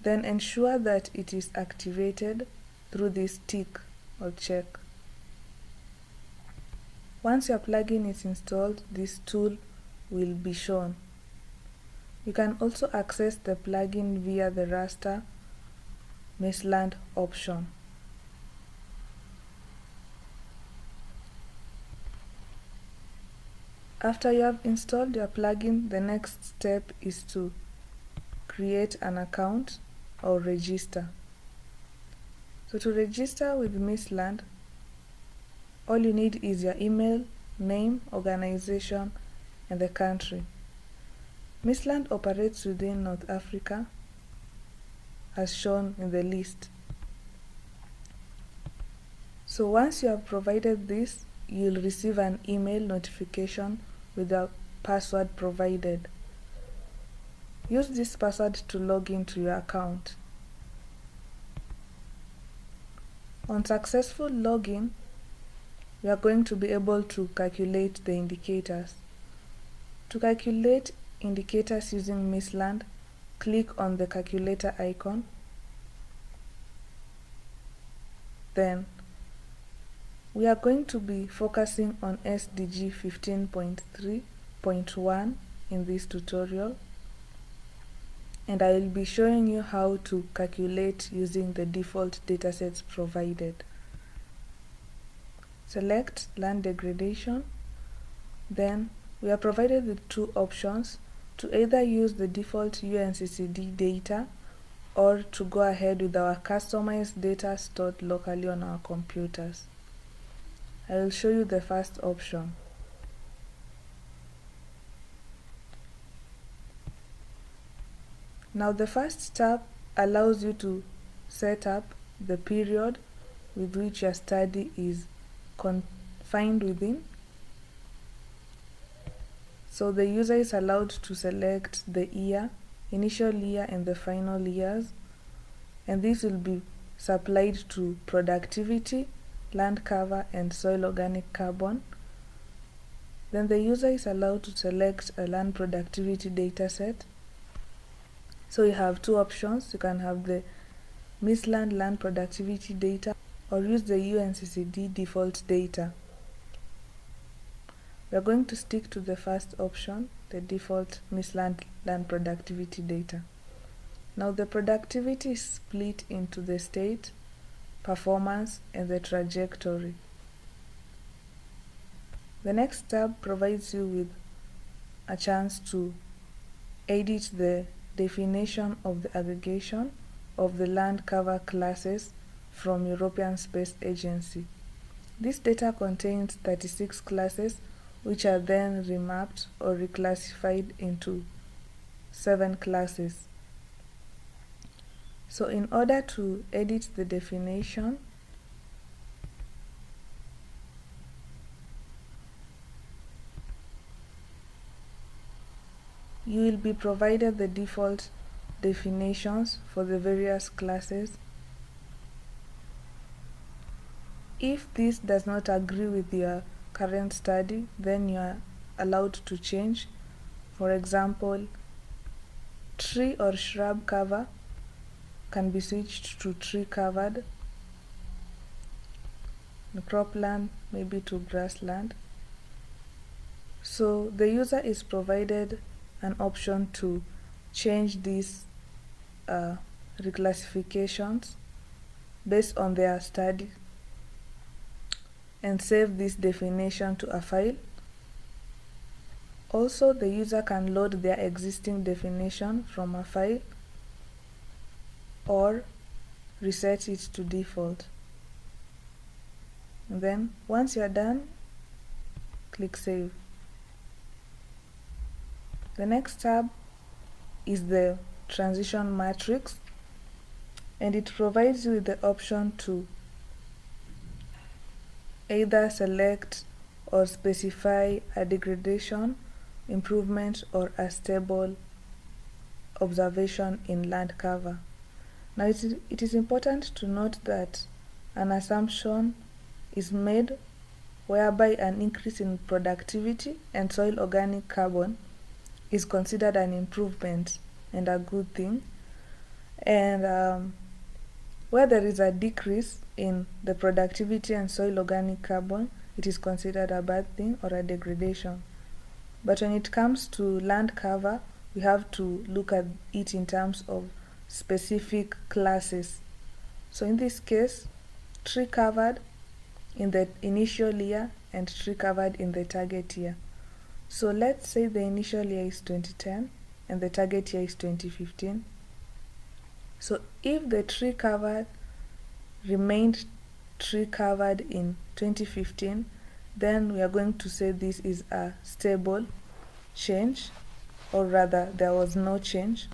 Then ensure that it is activated through this tick or check. Once your plugin is installed, this tool will be shown. You can also access the plugin via the raster Misland option. After you have installed your plugin, the next step is to create an account or register. So to register with Misland, all you need is your email, name, organization, and the country. Misland operates within North Africa, as shown in the list. So once you have provided this, you'll receive an email notification with a password provided. Use this password to log into your account. On successful login, you are going to be able to calculate the indicators. To calculate indicators using Misland, click on the calculator icon. Then we are going to be focusing on SDG 15.3.1 in this tutorial, and I will be showing you how to calculate using the default datasets provided. Select land degradation. Then we are provided with two options to either use the default UNCCD data or to go ahead with our customized data stored locally on our computers. I will show you the first option. Now the first tab allows you to set up the period with which your study is confined within. So the user is allowed to select the year, initial year and the final years, and this will be supplied to productivity, land cover and soil organic carbon. Then the user is allowed to select a land productivity dataset. So you have two options. You can have the Misland land productivity data or use the UNCCD default data. We are going to stick to the first option, the default Misland land productivity data. Now the productivity is split into the state, performance, and the trajectory. The next tab provides you with a chance to edit the definition of the aggregation of the land cover classes from European Space Agency. This data contains 36 classes which are then remapped or reclassified into 7 classes. So in order to edit the definition, you will be provided the default definitions for the various classes. If this does not agree with your current study, then you are allowed to change. For example, tree or shrub cover can be switched to tree covered, the cropland maybe to grassland. So the user is provided an option to change these reclassifications based on their study and save this definition to a file. Also, the user can load their existing definition from a file or reset it to default. And then once you are done, click Save. The next tab is the transition matrix, and it provides you with the option to either select or specify a degradation improvement or a stable observation in land cover. Now it is important to note that an assumption is made whereby an increase in productivity and soil organic carbon is considered an improvement and a good thing, and where there is a decrease in the productivity and soil organic carbon, it is considered a bad thing or a degradation. But when it comes to land cover, we have to look at it in terms of specific classes. So in this case, tree covered in the initial year and tree covered in the target year. So let's say the initial year is 2010 and the target year is 2015. So if the tree covered remained tree covered in 2015, then we are going to say this is a stable change, or rather there was no change.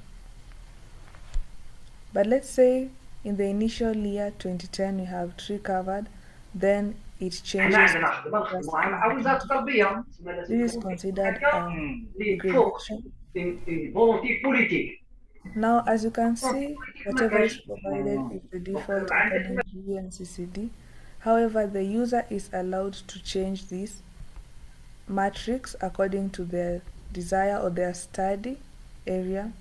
But let's say in the initial year 2010 we have tree covered, then it changes. This is considered degradation. Now, as you can see, whatever is provided is the default according to UNCCD. However, the user is allowed to change this matrix according to their desire or their study area.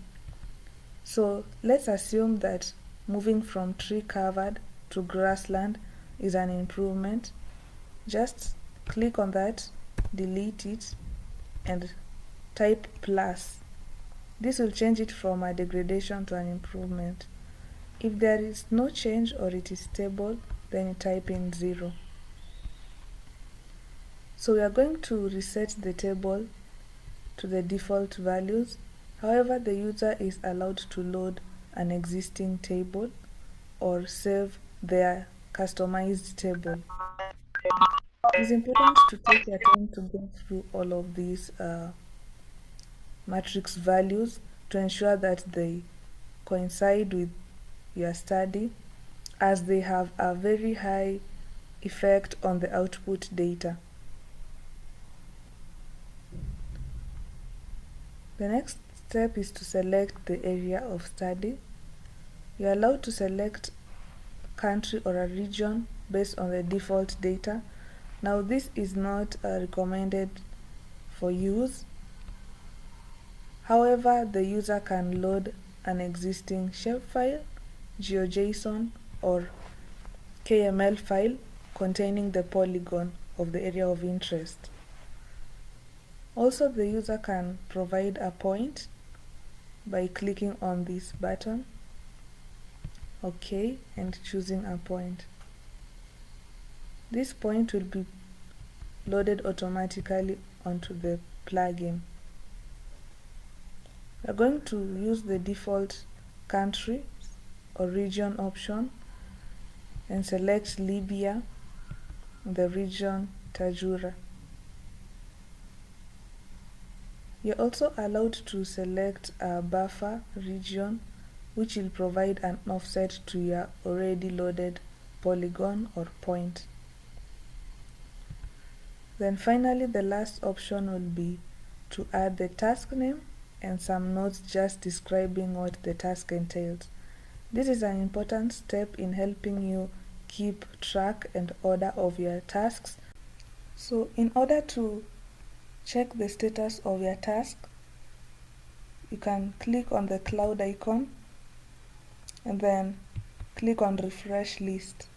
So let's assume that moving from tree covered to grassland is an improvement. Just click on that, delete it, and type plus. This will change it from a degradation to an improvement. If there is no change or it is stable, then you type in 0. So we are going to reset the table to the default values. However, the user is allowed to load an existing table or save their customized table. It is important to take your time to go through all of these matrix values to ensure that they coincide with your study, as they have a very high effect on the output data. The next step is to select the area of study. You are allowed to select country or a region based on the default data. Now this is not recommended for use. However, the user can load an existing shapefile, GeoJSON, or KML file containing the polygon of the area of interest. Also, the user can provide a point by clicking on this button, OK, and choosing a point. This point will be loaded automatically onto the plugin. We are going to use the default country or region option and select Libya, the region Tajura. You're also allowed to select a buffer region, which will provide an offset to your already loaded polygon or point. Then finally, the last option will be to add the task name and some notes just describing what the task entails. This is an important step in helping you keep track and order of your tasks. So in order to check the status of your task, you can click on the cloud icon and then click on refresh list.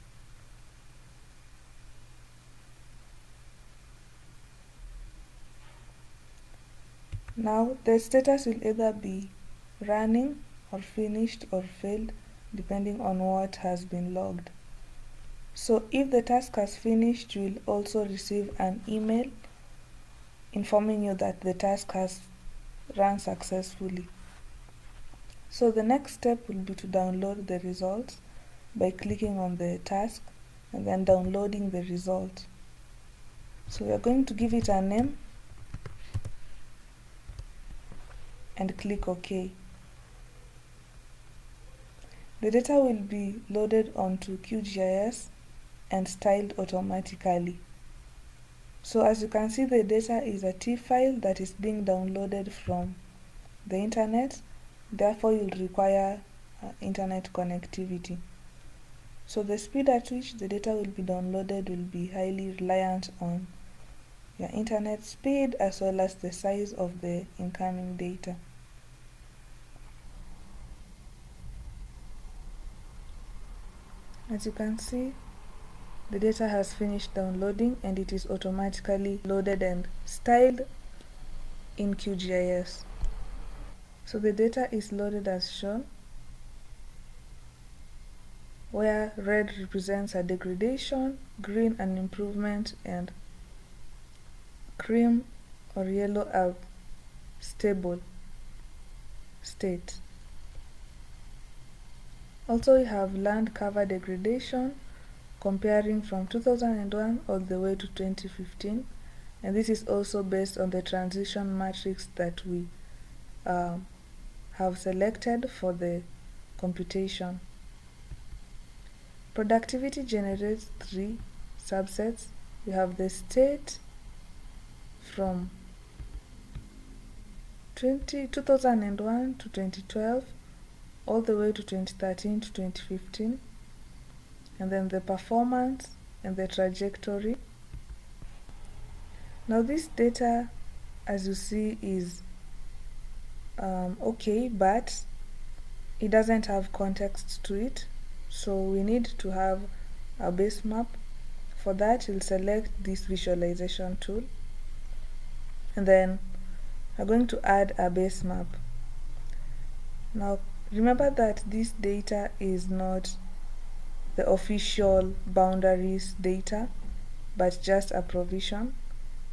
Now the status will either be running or finished or failed, depending on what has been logged. So if the task has finished, you will also receive an email informing you that the task has run successfully. So the next step will be to download the results by clicking on the task and then downloading the result. So we are going to give it a name and click OK. The data will be loaded onto QGIS and styled automatically. So as you can see, the data is a TIFF file that is being downloaded from the internet. Therefore, you'll require internet connectivity. So the speed at which the data will be downloaded will be highly reliant on your internet speed as well as the size of the incoming data. As you can see, the data has finished downloading and it is automatically loaded and styled in QGIS. So the data is loaded as shown, where red represents a degradation, green an improvement, and cream or yellow a stable state. Also, we have land cover degradation comparing from 2001 all the way to 2015, and this is also based on the transition matrix that we have selected for the computation. Productivity generates 3 subsets. We have the state from 2001 to 2012 all the way to 2013 to 2015, and then the performance and the trajectory. Now this data, as you see, is okay, but it doesn't have context to it, so we need to have a base map. For that, you'll select this visualization tool, and then we're going to add a base map. Now remember that this data is not the official boundaries data, but just a provision.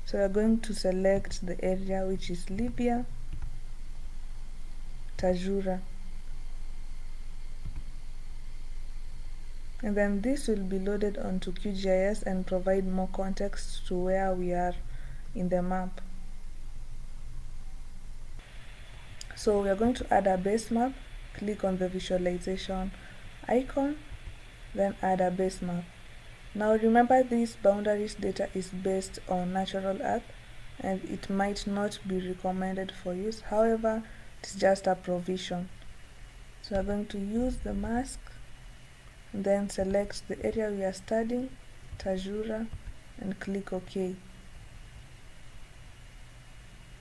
So we're going to select the area which is Libya, Tajura. And then this will be loaded onto QGIS and provide more context to where we are in the map. So we are going to add a base map. Click on the visualization icon, then add a base map. Now remember, this boundaries data is based on natural earth and it might not be recommended for use. However, it's just a provision. So we're going to use the mask, and then select the area we are studying, Tajura, and click OK.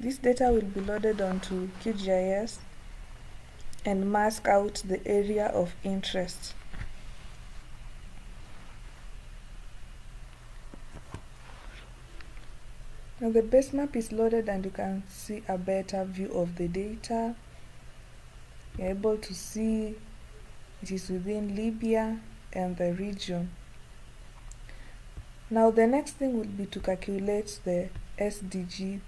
This data will be loaded onto QGIS and mask out the area of interest. Now the base map is loaded and you can see a better view of the data. You're able to see it is within Libya and the region. Now the next thing will be to calculate the SDG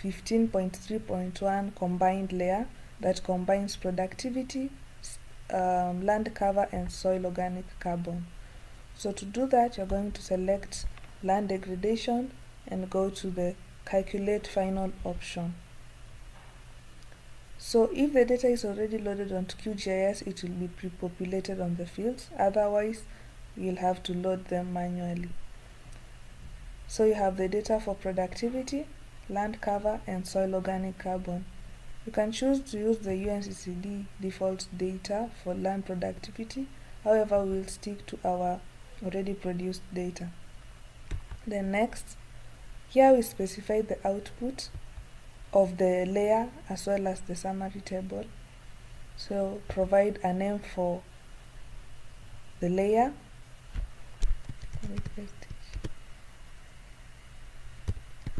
15.3.1 combined layer that combines productivity, land cover, and soil organic carbon. So to do that, you're going to select land degradation and go to the calculate final option. So if the data is already loaded onto QGIS, it will be pre-populated on the fields. Otherwise, you'll have to load them manually. So you have the data for productivity, land cover, and soil organic carbon. You can choose to use the UNCCD default data for land productivity. However, we'll stick to our already produced data. Then next, here we specify the output of the layer as well as the summary table. So provide a name for the layer.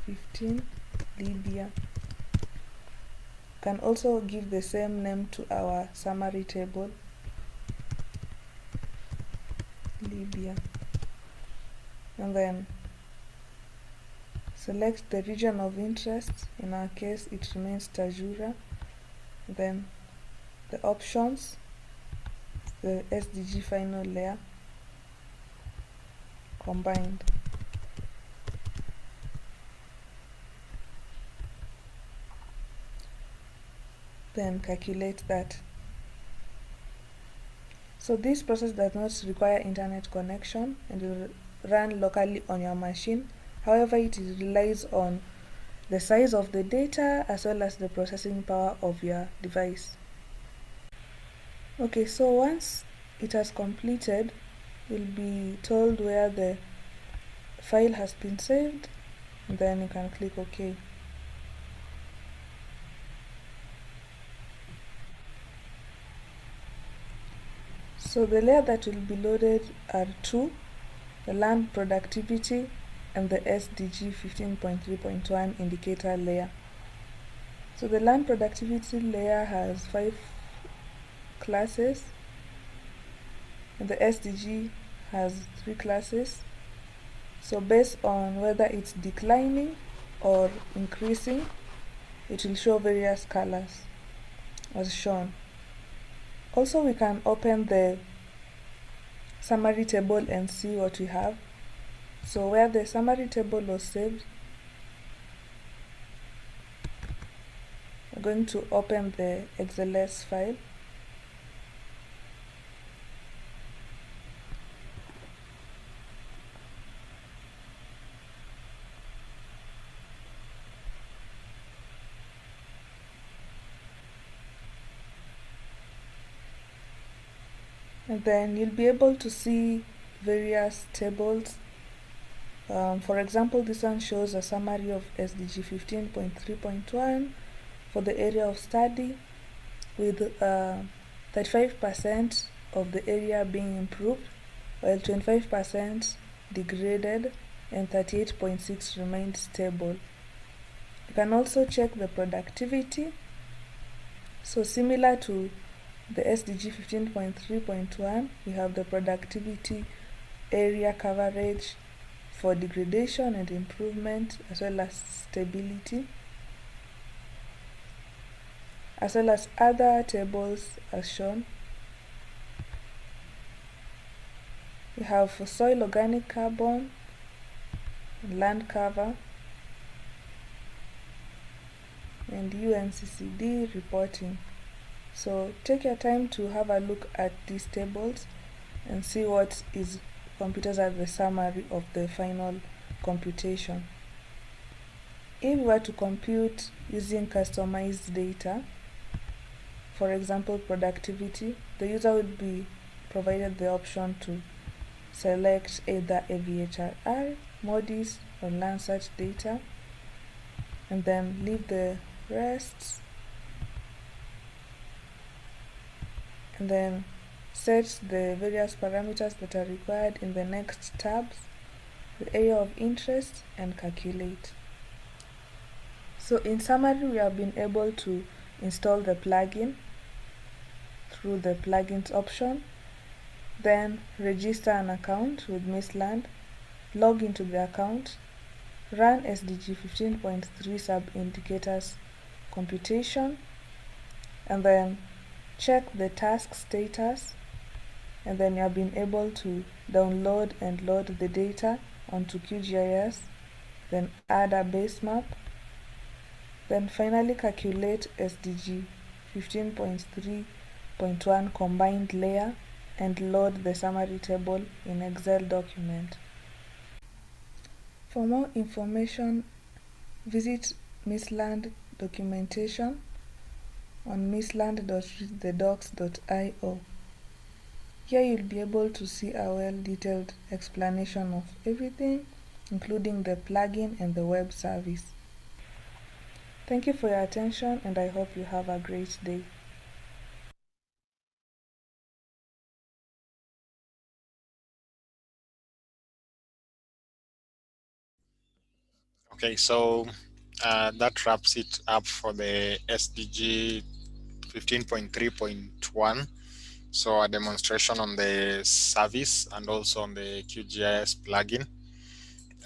15 Libya. Can also give the same name to our summary table, Libya, and then select the region of interest. In our case, it remains Tajura. Then the options, the SDG final layer combined. Then calculate that. So this process does not require internet connection and will run locally on your machine However, it relies on the size of the data as well as the processing power of your device. Okay, so once it has completed, you'll be told where the file has been saved, and then you can click OK. So the layer that will be loaded are two: the land productivity and the SDG 15.3.1 indicator layer. So the land productivity layer has 5 classes, and the SDG has 3 classes. So based on whether it's declining or increasing, it will show various colors as shown. Also, we can open the summary table and see what we have. So where the summary table was saved, we're going to open the XLS file. And then you'll be able to see various tables. For example, this one shows a summary of SDG 15.3.1 for the area of study, with 35% of the area being improved, while 25% degraded and 38.6 remained stable. You can also check the productivity. So similar to the SDG 15.3.1, we have the productivity area coverage for degradation and improvement, as well as stability, as well as other tables as shown. We have for soil organic carbon, land cover, and UNCCD reporting. So take your time to have a look at these tables and see what is computed as the summary of the final computation. If we were to compute using customized data, for example productivity, the user would be provided the option to select either AVHRR, MODIS, or Landsat data, and then leave the rest, and then set the various parameters that are required in the next tabs, the area of interest, and calculate. So in summary, we have been able to install the plugin through the plugins option, then register an account with Misland, log into the account, run SDG 15.3 sub-indicators computation, and then check the task status, and then you have been able to download and load the data onto QGIS, then add a base map, then finally calculate SDG 15.3.1 combined layer and load the summary table in Excel document. For more information, visit Misland documentation on misland.readthedocs.io. Here you'll be able to see a well-detailed explanation of everything, including the plugin and the web service. Thank you for your attention, and I hope you have a great day. Okay, so that wraps it up for the SDG 15.3.1. So a demonstration on the service and also on the QGIS plugin.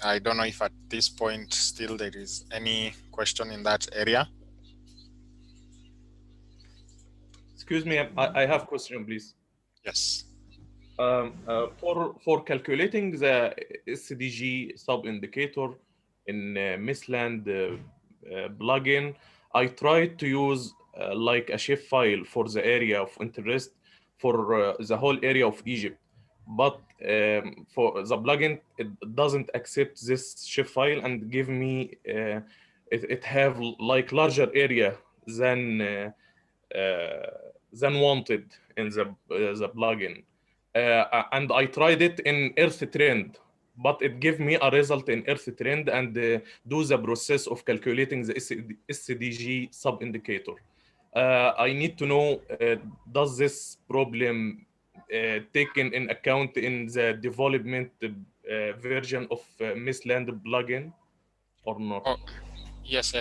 I don't know if at this point still there is any question in that area. Excuse me, I have a question, please. Yes. For calculating the SDG sub-indicator in Misland plugin, I tried to use like a shape file for the area of interest for the whole area of Egypt. but for the plugin, it doesn't accept this shape file and give me it have like larger area than wanted in the plugin. And I tried it in Earth Trend, but it gave me a result in Earth Trend and do the process of calculating the SDG sub-indicator. I need to know, does this problem taken in account in the development version of Misland plugin or not? Oh, yes.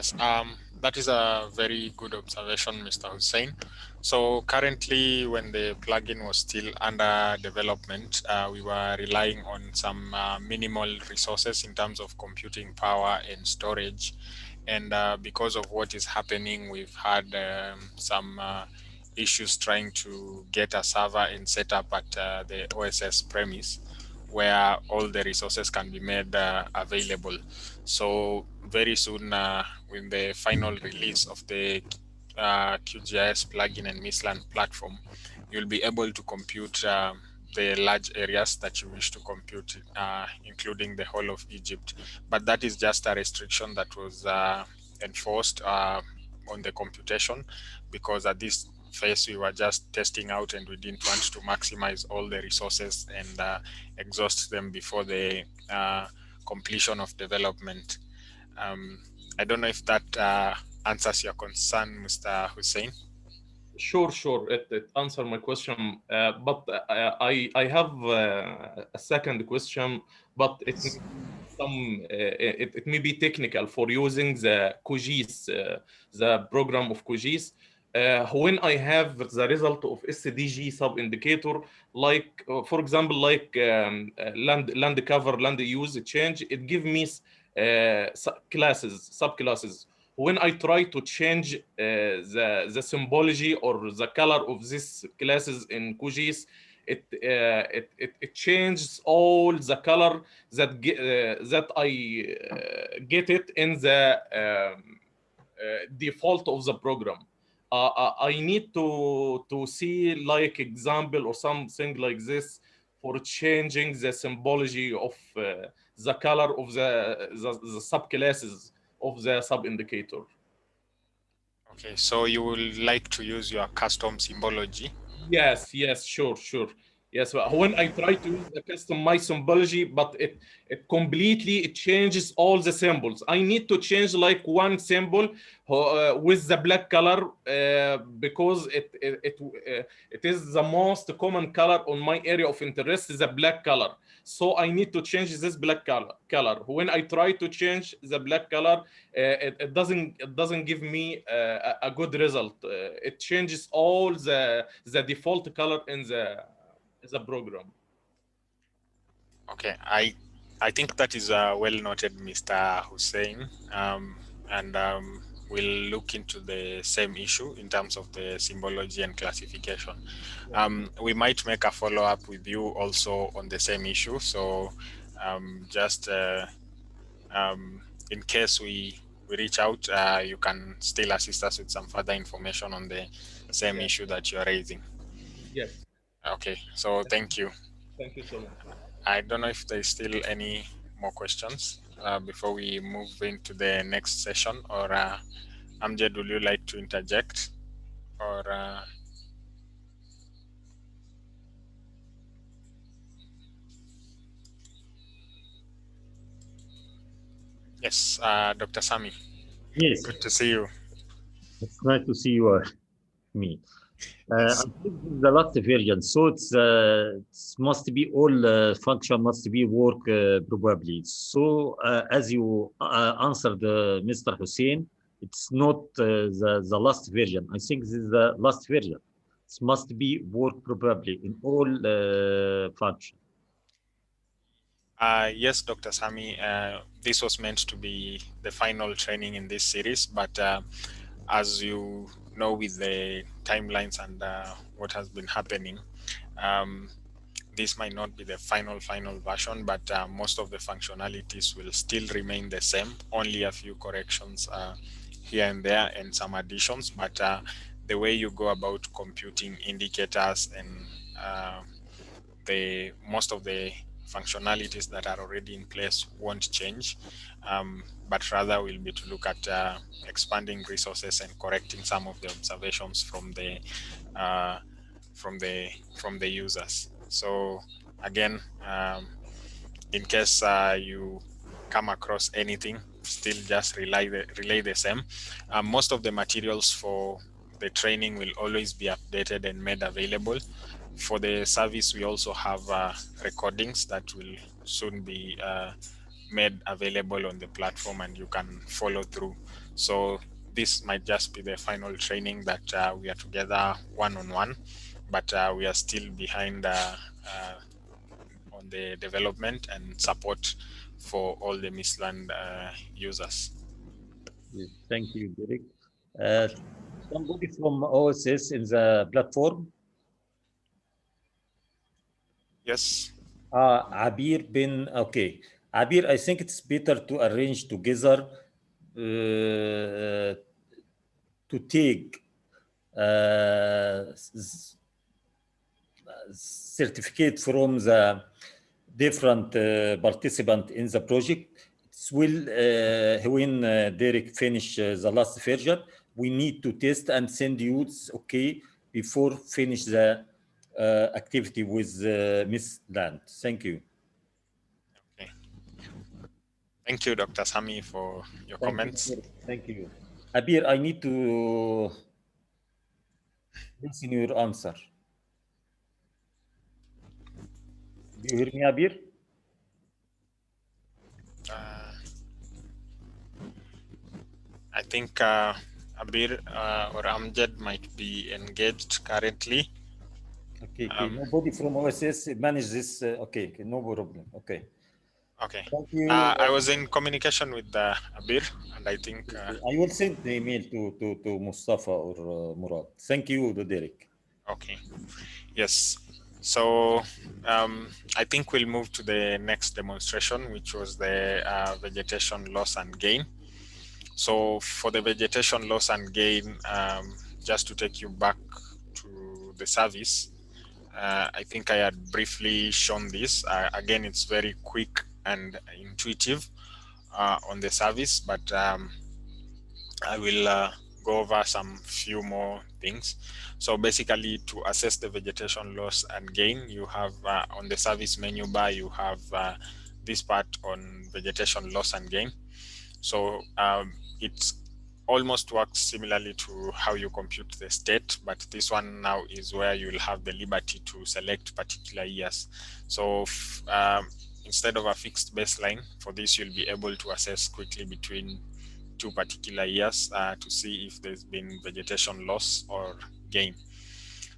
That is a very good observation, Mr. Hussein. So currently, when the plugin was still under development, we were relying on some minimal resources in terms of computing power and storage. And because of what is happening, we've had some issues trying to get a server and set up at the OSS premise where all the resources can be made available. So very soon, with the final release of the QGIS plugin and Misland platform, you'll be able to compute the large areas that you wish to compute, including the whole of Egypt. But that is just a restriction that was enforced on the computation, because at this phase we were just testing out and we didn't want to maximize all the resources and exhaust them before the completion of development. I don't know if that answers your concern, Mr. Hussein. Sure. It answered my question, but I have a second question, but it may be technical for using the Qgis, the program of Qgis. When I have the result of SDG sub-indicator, like for example, like land cover, land use change, it gives me subclasses. When I try to change the symbology or the color of these classes in Qgis, it changes all the color that I get it in the default of the program. I need to see like example or something like this for changing the symbology of the color of the subclasses of the sub-indicator. Okay, so you will like to use your custom symbology? Yes, sure. Yes, when I try to use the customized symbology, but it completely changes all the symbols. I need to change like one symbol with the black color because it is the most common color on my area of interest is the black color. So I need to change this black color. When I try to change the black color, it doesn't give me a good result. It changes all the default color in the program. Okay, I think that is well noted, Mr. Hussein, and we'll look into the same issue in terms of the symbology and classification. We might make a follow-up with you also on the same issue. So just in case we reach out, you can still assist us with some further information on the same issue that you're raising. Yes. Okay, so thank you. Thank you so much. I don't know if there's still any more questions before we move into the next session, or Amjad, would you like to interject? Or yes, Dr. Sami. Yes. Good to see you. It's nice to see you, me. Yes. I think the last version, so it must be all function must be work probably. So as you answered Mr. Hussein, it's not the last version. I think this is the last version. It must be work probably in all function. Yes, Dr. Sami, this was meant to be the final training in this series, but as you know, with the timelines and what has been happening, this might not be the final version, but most of the functionalities will still remain the same, only a few corrections here and there and some additions, but the way you go about computing indicators and most of the functionalities that are already in place won't change, but rather will be to look at expanding resources and correcting some of the observations from the users. So again, in case you come across anything, still just relay the same. Most of the materials for the training will always be updated and made available. For the service, we also have recordings that will soon be made available on the platform, and you can follow through. So this might just be the final training that we are together one-on-one, but we are still behind on the development and support for all the Misland users. Yes, thank you, Derek. Somebody from OSS in the platform? Yes. Abir bin, okay. Abir, I think it's better to arrange together to take certificate from the different participant in the project. It's when Derek finish the last version, we need to test and send you, it's okay, before finish the activity with Misland. Thank you. Okay. Thank you, Dr. Sami, for your comments. Thank you. Abir, I need to listen your answer. Do you hear me, Abir? I think Abir or Amjad might be engaged currently. Okay, nobody from OSS manage this. Okay, no problem. Okay. Okay. Thank you. I was in communication with Abir, and I think I will send the email to Mustafa or Murad. Thank you, Derek. Okay. Yes. So I think we'll move to the next demonstration, which was the vegetation loss and gain. So for the vegetation loss and gain, just to take you back to the service, I think I had briefly shown this. Again, it's very quick and intuitive on the service, but I will go over some few more things. So basically, to assess the vegetation loss and gain, you have on the service menu bar, you have this part on vegetation loss and gain. So it almost works similarly to how you compute the state, but this one now is where you'll have the liberty to select particular years. So instead of a fixed baseline, for this you'll be able to assess quickly between two particular years to see if there's been vegetation loss or gain.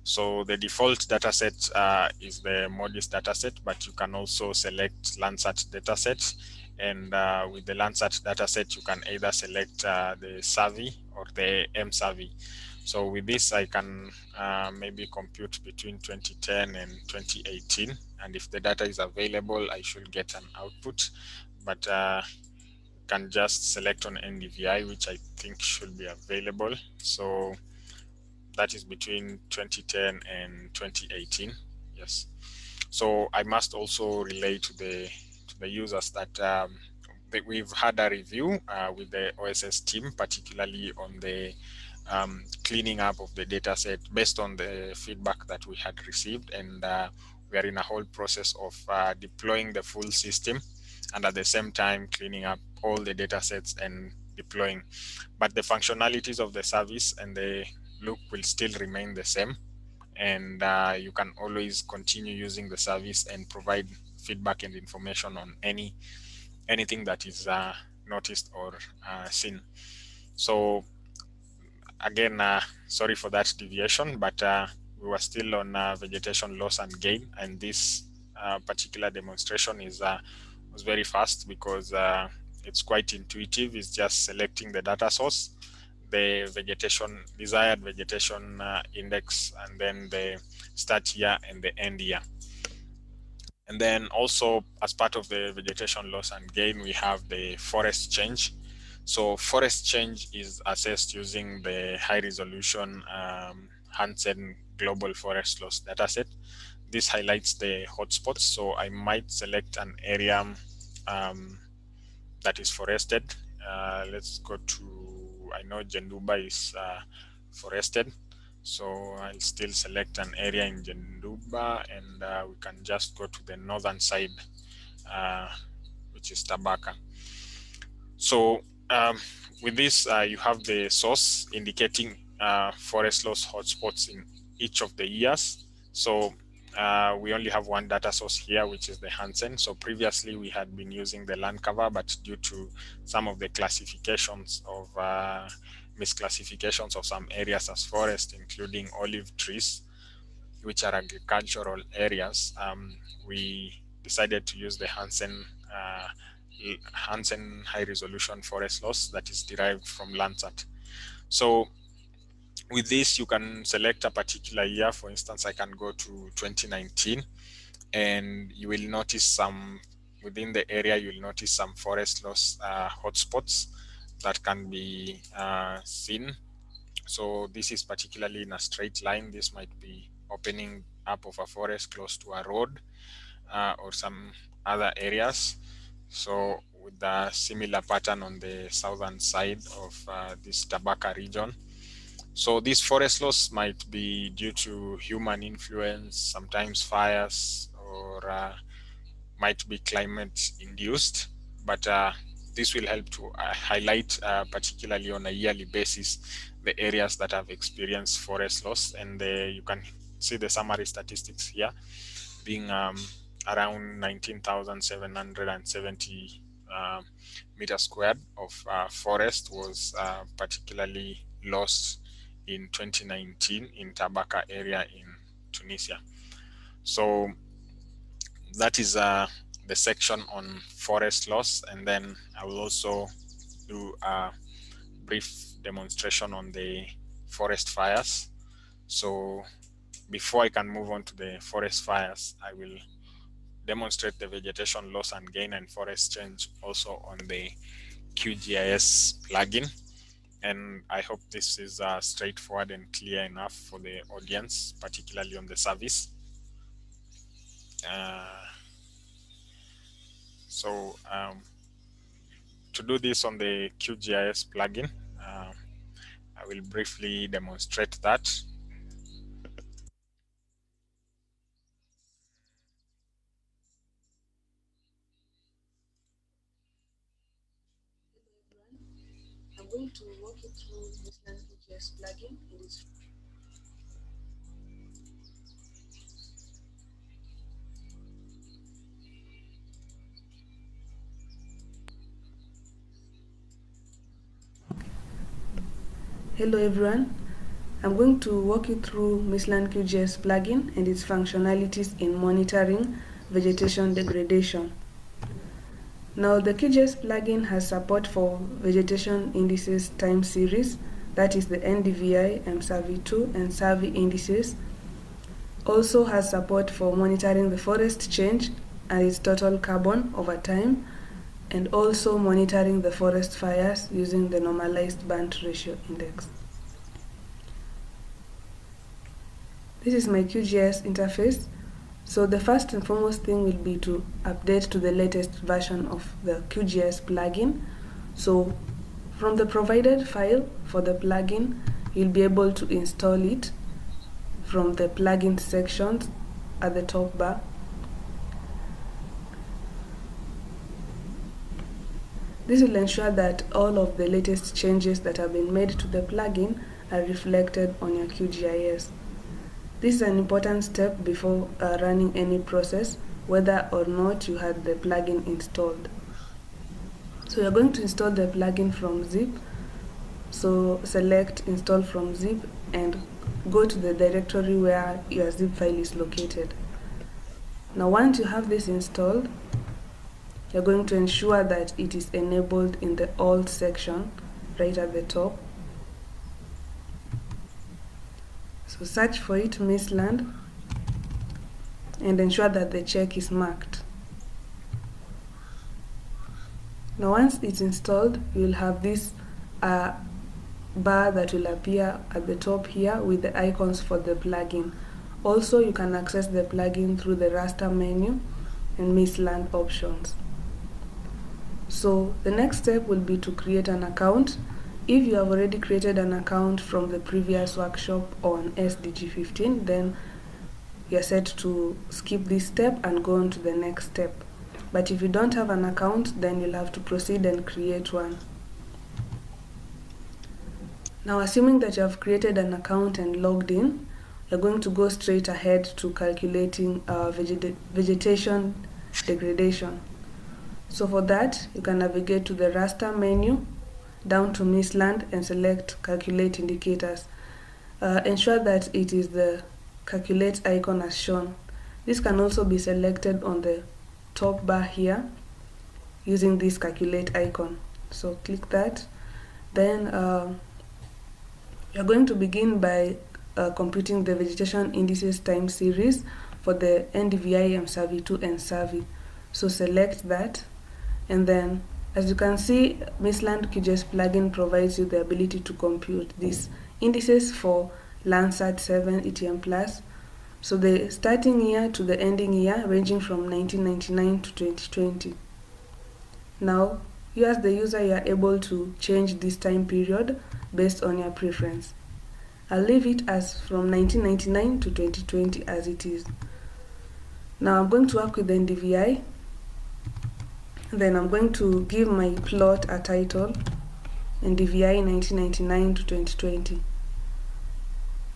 So the default dataset is the MODIS dataset, but you can also select Landsat dataset. And with the Landsat dataset, you can either select the survey or the M survey. So with this, I can maybe compute between 2010 and 2018. And if the data is available, I should get an output. But can just select on NDVI, which I think should be available. So that is between 2010 and 2018. Yes. So I must also relay to the users that we've had a review with the OSS team, particularly on the cleaning up of the data set based on the feedback that we had received. And we are in a whole process of deploying the full system and at the same time cleaning up all the data sets and deploying. But the functionalities of the service and the look will still remain the same. And you can always continue using the service and provide feedback and information on anything that is noticed or seen. So again, sorry for that deviation, but we were still on vegetation loss and gain, and this particular demonstration was very fast because it's quite intuitive. It's just selecting the data source, the desired vegetation index, and then the start year and the end year. And then also as part of the vegetation loss and gain, we have the forest change. So forest change is assessed using the high resolution Hansen global forest loss dataset. this highlights the hotspots. So I might select an area that is forested. Let's go to, I know Jenduba is forested. So I'll still select an area in Jenduba, and we can just go to the northern side, which is Tabaka. So with this, you have the source indicating forest loss hotspots in each of the years. So we only have one data source here, which is the Hansen. So previously we had been using the land cover, but due to some of the classifications of misclassifications of some areas as forest, including olive trees, which are agricultural areas, we decided to use the Hansen high resolution forest loss that is derived from Landsat. So with this, you can select a particular year. For instance, I can go to 2019, and you will notice some, within the area, you'll notice some forest loss hotspots that can be seen. So this is particularly in a straight line. This might be opening up of a forest close to a road or some other areas. So with a similar pattern on the southern side of this Tabaka region. So this forest loss might be due to human influence, sometimes fires, or might be climate induced, but this will help to highlight, particularly on a yearly basis, the areas that have experienced forest loss. And you can see the summary statistics here being around 19,770 meters squared of forest was particularly lost in 2019 in Tabaka area in Tunisia. So that is the section on forest loss, and then I will also do a brief demonstration on the forest fires. So before I can move on to the forest fires, I will demonstrate the vegetation loss and gain and forest change also on the QGIS plugin. And I hope this is straightforward and clear enough for the audience, particularly on the service. To do this on the QGIS plugin, I will briefly demonstrate that. I'm going to walk you through Misland Qgis plugin in its Hello everyone, I'm going to walk you through Misland Qgis plugin and its functionalities in monitoring vegetation degradation. Now the Qgis plugin has support for vegetation indices time series, that is the NDVI, MSurvey2 and survey indices. Also has support for monitoring the forest change and its total carbon over time, and also monitoring the forest fires using the normalized burnt ratio index. This is my QGIS interface. So the first and foremost thing will be to update to the latest version of the QGIS plugin. So from the provided file for the plugin, you'll be able to install it from the plugin sections at the top bar. This will ensure that all of the latest changes that have been made to the plugin are reflected on your QGIS. This is an important step before running any process, whether or not you had the plugin installed. So you're going to install the plugin from zip. So select install from zip and go to the directory where your zip file is located. Now once you have this installed, you're going to ensure that it is enabled in the all section right at the top. So search for it, Misland, and ensure that the check is marked. Now once it's installed, you will have this bar that will appear at the top here with the icons for the plugin. Also, you can access the plugin through the raster menu and Misland options. So the next step will be to create an account. If you have already created an account from the previous workshop on SDG15, then you're set to skip this step and go on to the next step. But if you don't have an account, then you'll have to proceed and create one. Now, assuming that you have created an account and logged in, you're going to go straight ahead to calculating vegetation degradation. So for that, you can navigate to the raster menu, down to Misland, and select Calculate Indicators. Ensure that it is the Calculate icon as shown. This can also be selected on the top bar here using this Calculate icon. So click that. Then you're going to begin by computing the vegetation indices time series for the NDVI, MSAVI2, and SAVI. So select that. And then, as you can see, Misland Qgis plugin provides you the ability to compute these indices for Landsat 7 ETM+. So the starting year to the ending year ranging from 1999 to 2020. Now, you as the user, you are able to change this time period based on your preference. I'll leave it as from 1999 to 2020 as it is. Now I'm going to work with the NDVI. Then I'm going to give my plot a title, NDVI 1999 to 2020.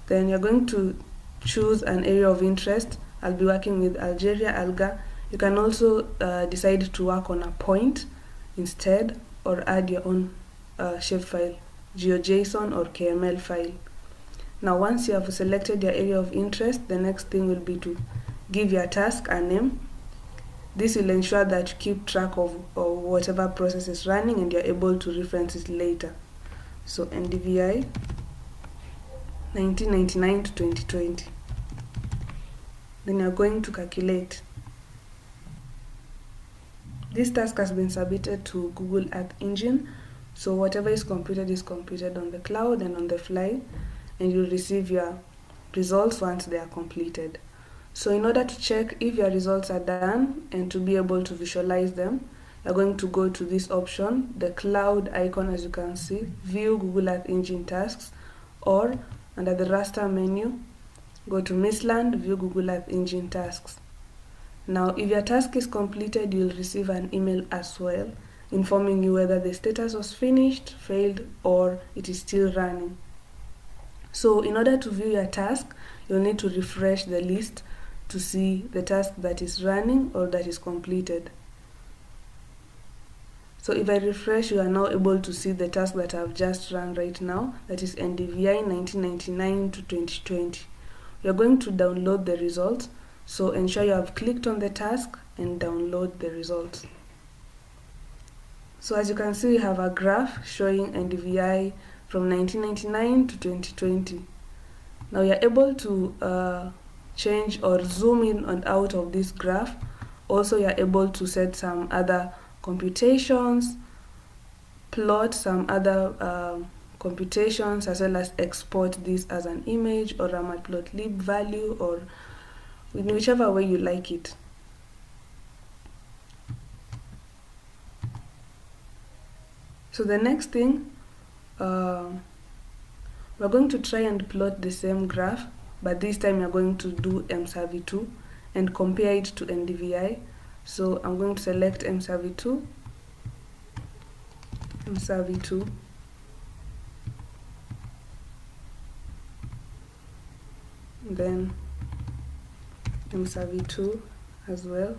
Then you're going to choose an area of interest. I'll be working with Algeria, Alga. You can also decide to work on a point instead, or add your own shapefile, GeoJSON or KML file. Now once you have selected your area of interest, the next thing will be to give your task a name. This will ensure that you keep track of whatever process is running and you're able to reference it later. So NDVI 1999 to 2020. Then you're going to calculate. This task has been submitted to Google Earth Engine, so whatever is computed on the cloud and on the fly, and you'll receive your results once they are completed. So in order to check if your results are done and to be able to visualize them, you're going to go to this option, the cloud icon, as you can see, view Google Earth Engine tasks, or under the raster menu, go to Misland, view Google Earth Engine tasks. Now, if your task is completed, you'll receive an email as well, informing you whether the status was finished, failed, or it is still running. So in order to view your task, you'll need to refresh the list to see the task that is running or that is completed. So if I refresh, you are now able to see the task that I've just run right now, that is NDVI 1999 to 2020. You're going to download the results, so ensure you have clicked on the task and download the results. So as you can see, we have a graph showing NDVI from 1999 to 2020. Now you're able to change or zoom in and out of this graph. Also, you're able to set some other computations, plot some other computations, as well as export this as an image or a matplotlib value, or in whichever way you like it. So the next thing, we're going to try and plot the same graph, but this time you're going to do MSAVI2 and compare it to NDVI. So I'm going to select MSAVI2, then MSAVI2 as well.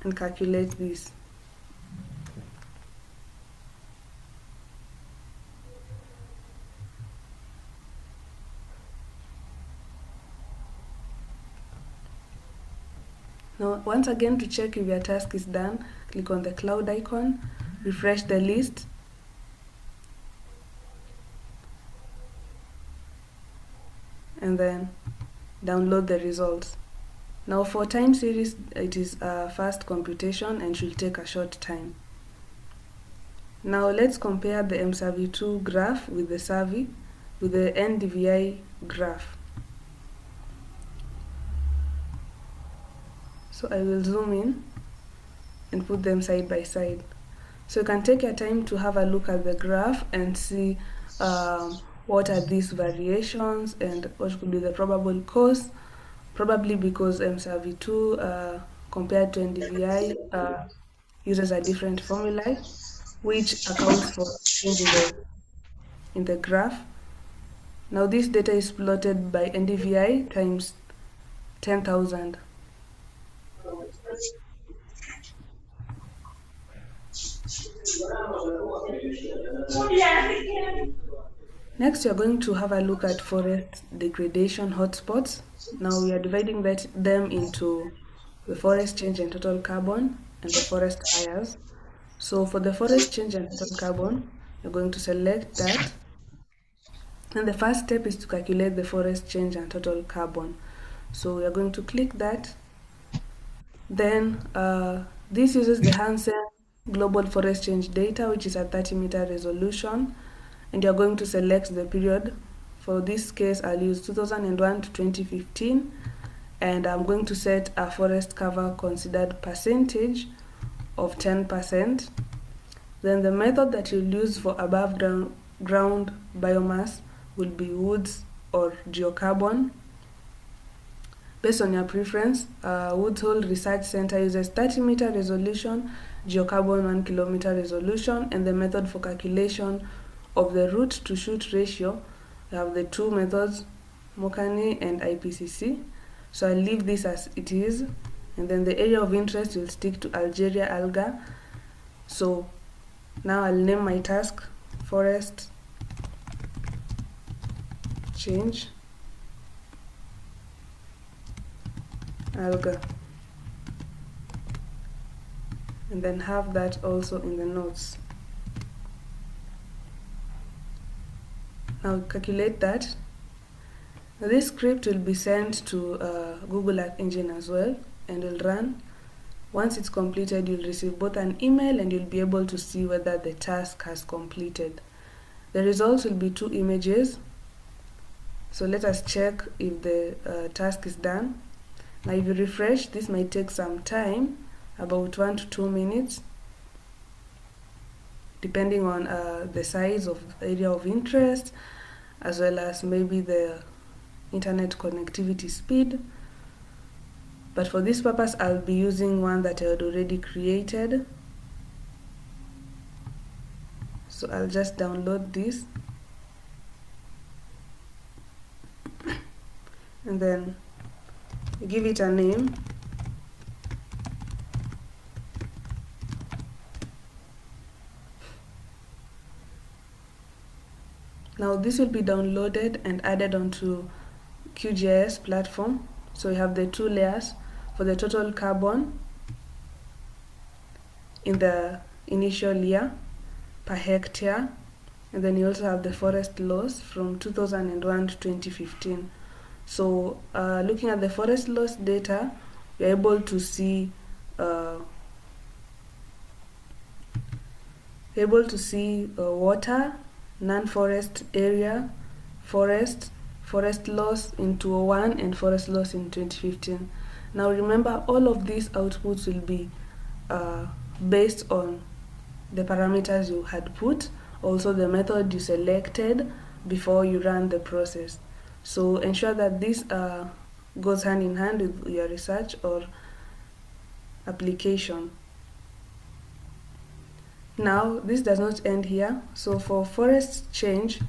And calculate this. Now, once again, to check if your task is done, click on the cloud icon, refresh the list, download the results. Now for time series, it is a fast computation and should take a short time. Now let's compare the MSurvey2 graph with the NDVI graph. So I will zoom in and put them side by side. So you can take your time to have a look at the graph and see what are these variations and what could be the probable cause. Probably because MSurvey2 compared to NDVI uses a different formula, which accounts for change in the graph. Now this data is plotted by NDVI times 10,000. Next, we are going to have a look at forest degradation hotspots. Now we are dividing them into the forest change and total carbon and the forest fires. So for the forest change and total carbon, you're going to select that. And the first step is to calculate the forest change and total carbon. So we are going to click that. Then this uses the Hansen Global Forest Change data, which is at 30-meter resolution. And you're going to select the period. For this case, I'll use 2001 to 2015. And I'm going to set a forest cover considered percentage of 10%. Then the method that you'll use for above ground biomass will be woods or geocarbon. Based on your preference, Woods Hole Research Center uses 30-meter resolution, geocarbon 1 kilometer resolution, and the method for calculation of the root to shoot ratio. We have the two methods, Mokani and IPCC. So I'll leave this as it is, and then the area of interest will stick to Algeria alga. So now I'll name my task forest change alga, and then have that also in the notes. Now calculate that. Now this script will be sent to Google Earth Engine as well and will run. Once it's completed, you'll receive both an email and you'll be able to see whether the task has completed. The results will be 2 images. So let us check if the task is done. Now if you refresh, this might take some time, about 1 to 2 minutes, depending on the size of the area of interest, as well as maybe the internet connectivity speed. But for this purpose, I'll be using one that I had already created. So I'll just download this. And then give it a name. Now this will be downloaded and added onto Qgis platform. So we have the 2 layers for the total carbon in the initial year per hectare, and then you also have the forest loss from 2001 to 2015. So looking at the forest loss data, we are able to see water, non-forest area, forest loss in 2001 and forest loss in 2015. Now remember, all of these outputs will be based on the parameters you had put, also the method you selected before you run the process. So ensure that this goes hand in hand with your research or application. Now this does not end here. So for forest change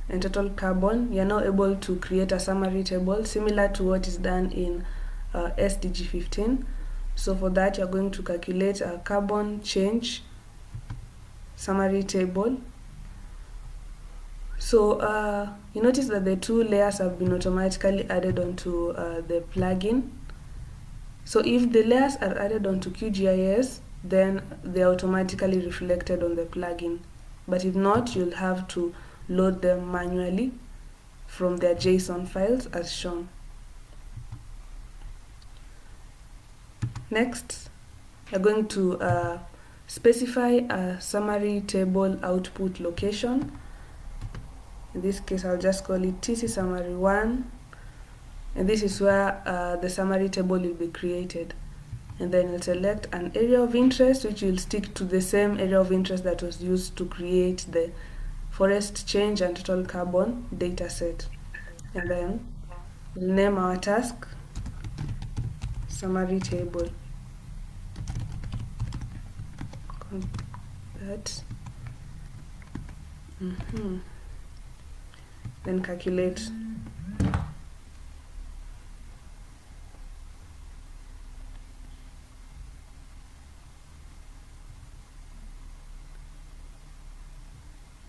and total carbon, you are now able to create a summary table similar to what is done in SDG 15. So for that, you're going to calculate a carbon change summary table. So you notice that the 2 layers have been automatically added onto the plugin. So if the layers are added onto QGIS, then they're automatically reflected on the plugin. But if not, you'll have to load them manually from their JSON files as shown. Next, we're going to specify a summary table output location. In this case, I'll just call it TC summary 1, and this is where the summary table will be created. And then we'll select an area of interest, which will stick to the same area of interest that was used to create the forest change and total carbon data set. And then we'll name our task summary table. That. Then calculate.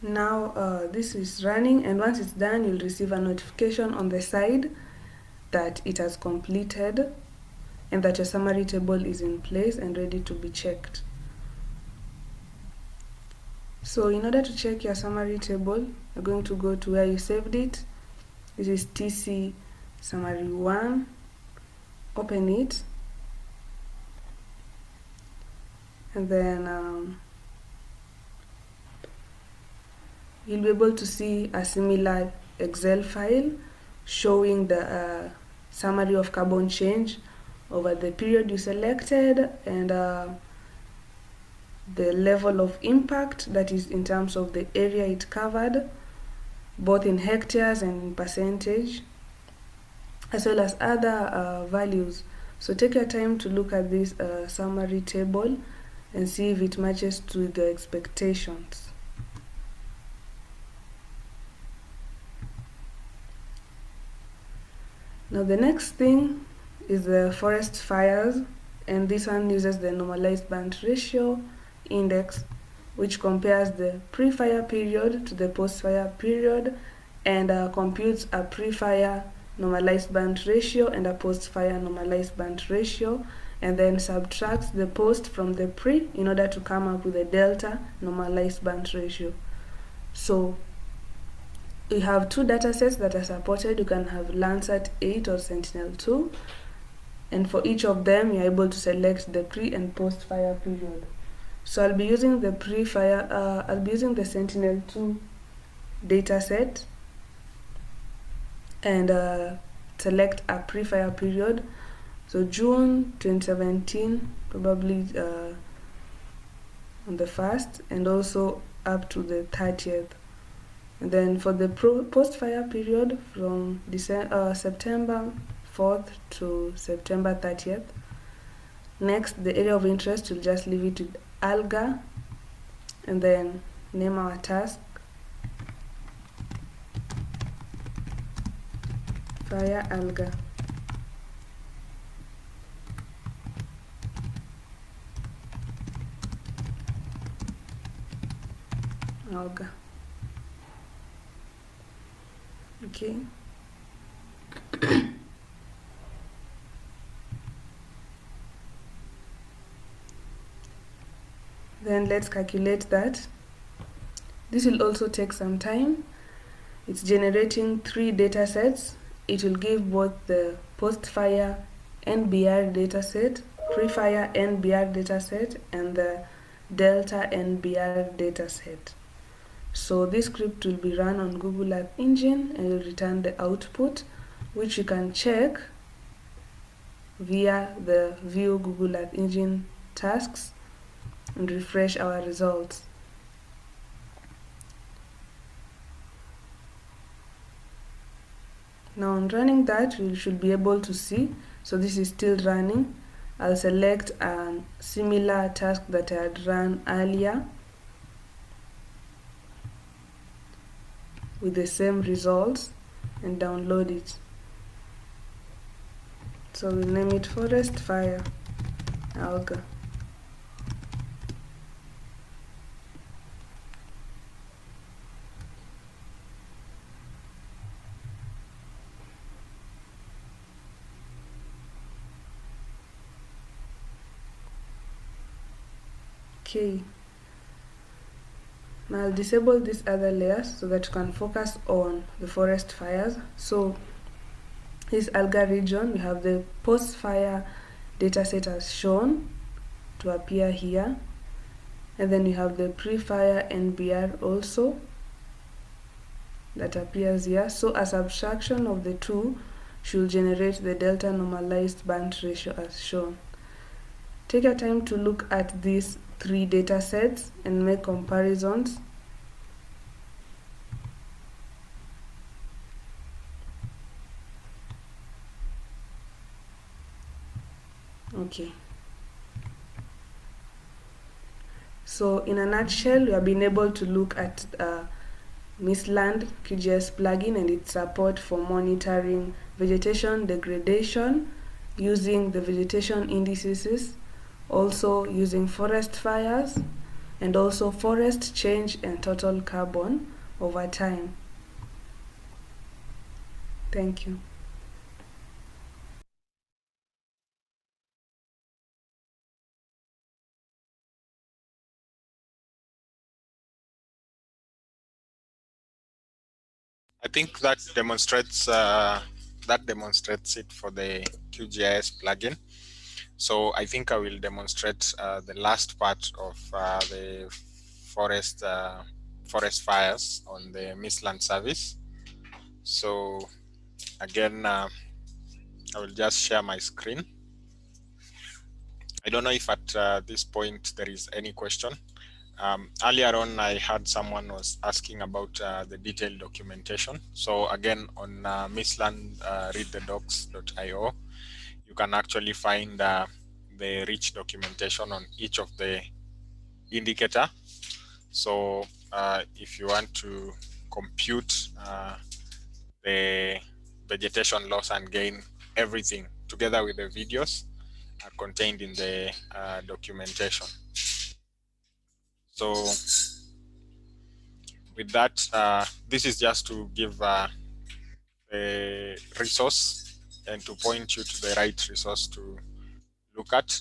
Now this is running, and once it's done, you'll receive a notification on the side that it has completed and that your summary table is in place and ready to be checked. So in order to check your summary table, you're going to go to where you saved it. This is TC summary 1. Open it, and then you'll be able to see a similar Excel file showing the summary of carbon change over the period you selected and the level of impact, that is in terms of the area it covered, both in hectares and in percentage, as well as other values. So take your time to look at this summary table and see if it matches to the expectations. Now the next thing is the forest fires, and this one uses the normalized burnt ratio index, which compares the pre-fire period to the post-fire period and computes a pre-fire normalized burnt ratio and a post-fire normalized burnt ratio, and then subtracts the post from the pre in order to come up with a delta normalized burnt ratio. So we have two data sets that are supported. You can have Landsat 8 or Sentinel-2, and for each of them you're able to select the pre and post fire period. So I'll be using the pre-fire, I'll be using the Sentinel-2 data set and select a pre-fire period. So June 2017, probably on the 1st, and also up to the 30th. And then for the post-fire period from September 4th to September 30th. Next, the area of interest, we'll just leave it with alga, and then name our task fire alga. Alga. Okay. Then let's calculate that. This will also take some time. It's generating 3 data sets. It will give both the post-fire NBR dataset, pre-fire NBR dataset, and the delta NBR dataset. So this script will be run on Google Earth Engine and will return the output, which you can check via the View Google Earth Engine tasks and refresh our results. Now on running that, we should be able to see, so this is still running. I'll select a similar task that I had run earlier with the same results and download it. So we'll name it Forest Fire Alga. Okay. Now I'll disable these other layers so that you can focus on the forest fires. So this alga region, we have the post-fire dataset as shown to appear here. And then you have the pre-fire NBR also that appears here. So a subtraction of the two should generate the delta normalized burnt ratio as shown. Take your time to look at these three data sets and make comparisons. Okay. So in a nutshell, we have been able to look at Misland Qgis plugin and its support for monitoring vegetation degradation using the vegetation indices, also using forest fires, and also forest change and total carbon over time. Thank you. I think that demonstrates it for the QGIS plugin. So I think I will demonstrate the last part of the forest fires on the Misland service. So again, I will just share my screen. I don't know if at this point there is any question. Earlier on, I had someone was asking about the detailed documentation. So again, on Misland readthedocs.io, you can actually find the rich documentation on each of the indicator. So if you want to compute the vegetation loss and gain, everything together with the videos are contained in the documentation. So with that, this is just to give a resource and to point you to the right resource to look at.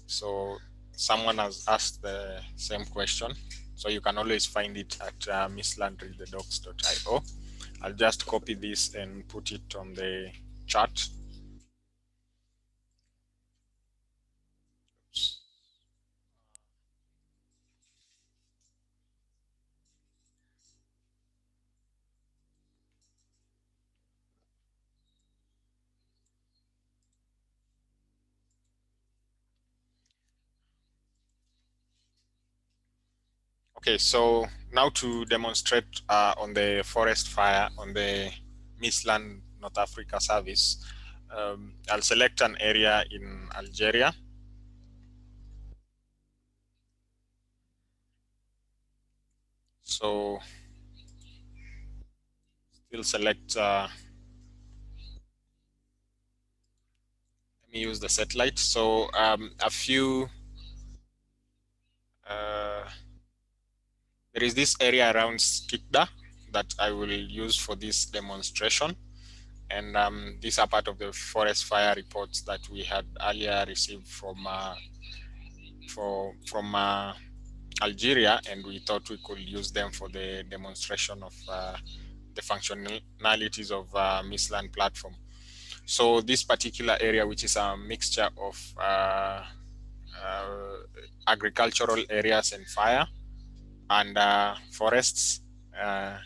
So someone has asked the same question. So you can always find it at mislandreadthedocs.io. I'll just copy this and put it on the chat. Oops. Okay, so now to demonstrate on the forest fire on the Misland North Africa service, I'll select an area in Algeria. So still select, let me use the satellite. So a few, there is this area around Skikda that I will use for this demonstration. And these are part of the forest fire reports that we had earlier received from Algeria, and we thought we could use them for the demonstration of the functionalities of Misland platform. So this particular area, which is a mixture of agricultural areas and fire and forests, I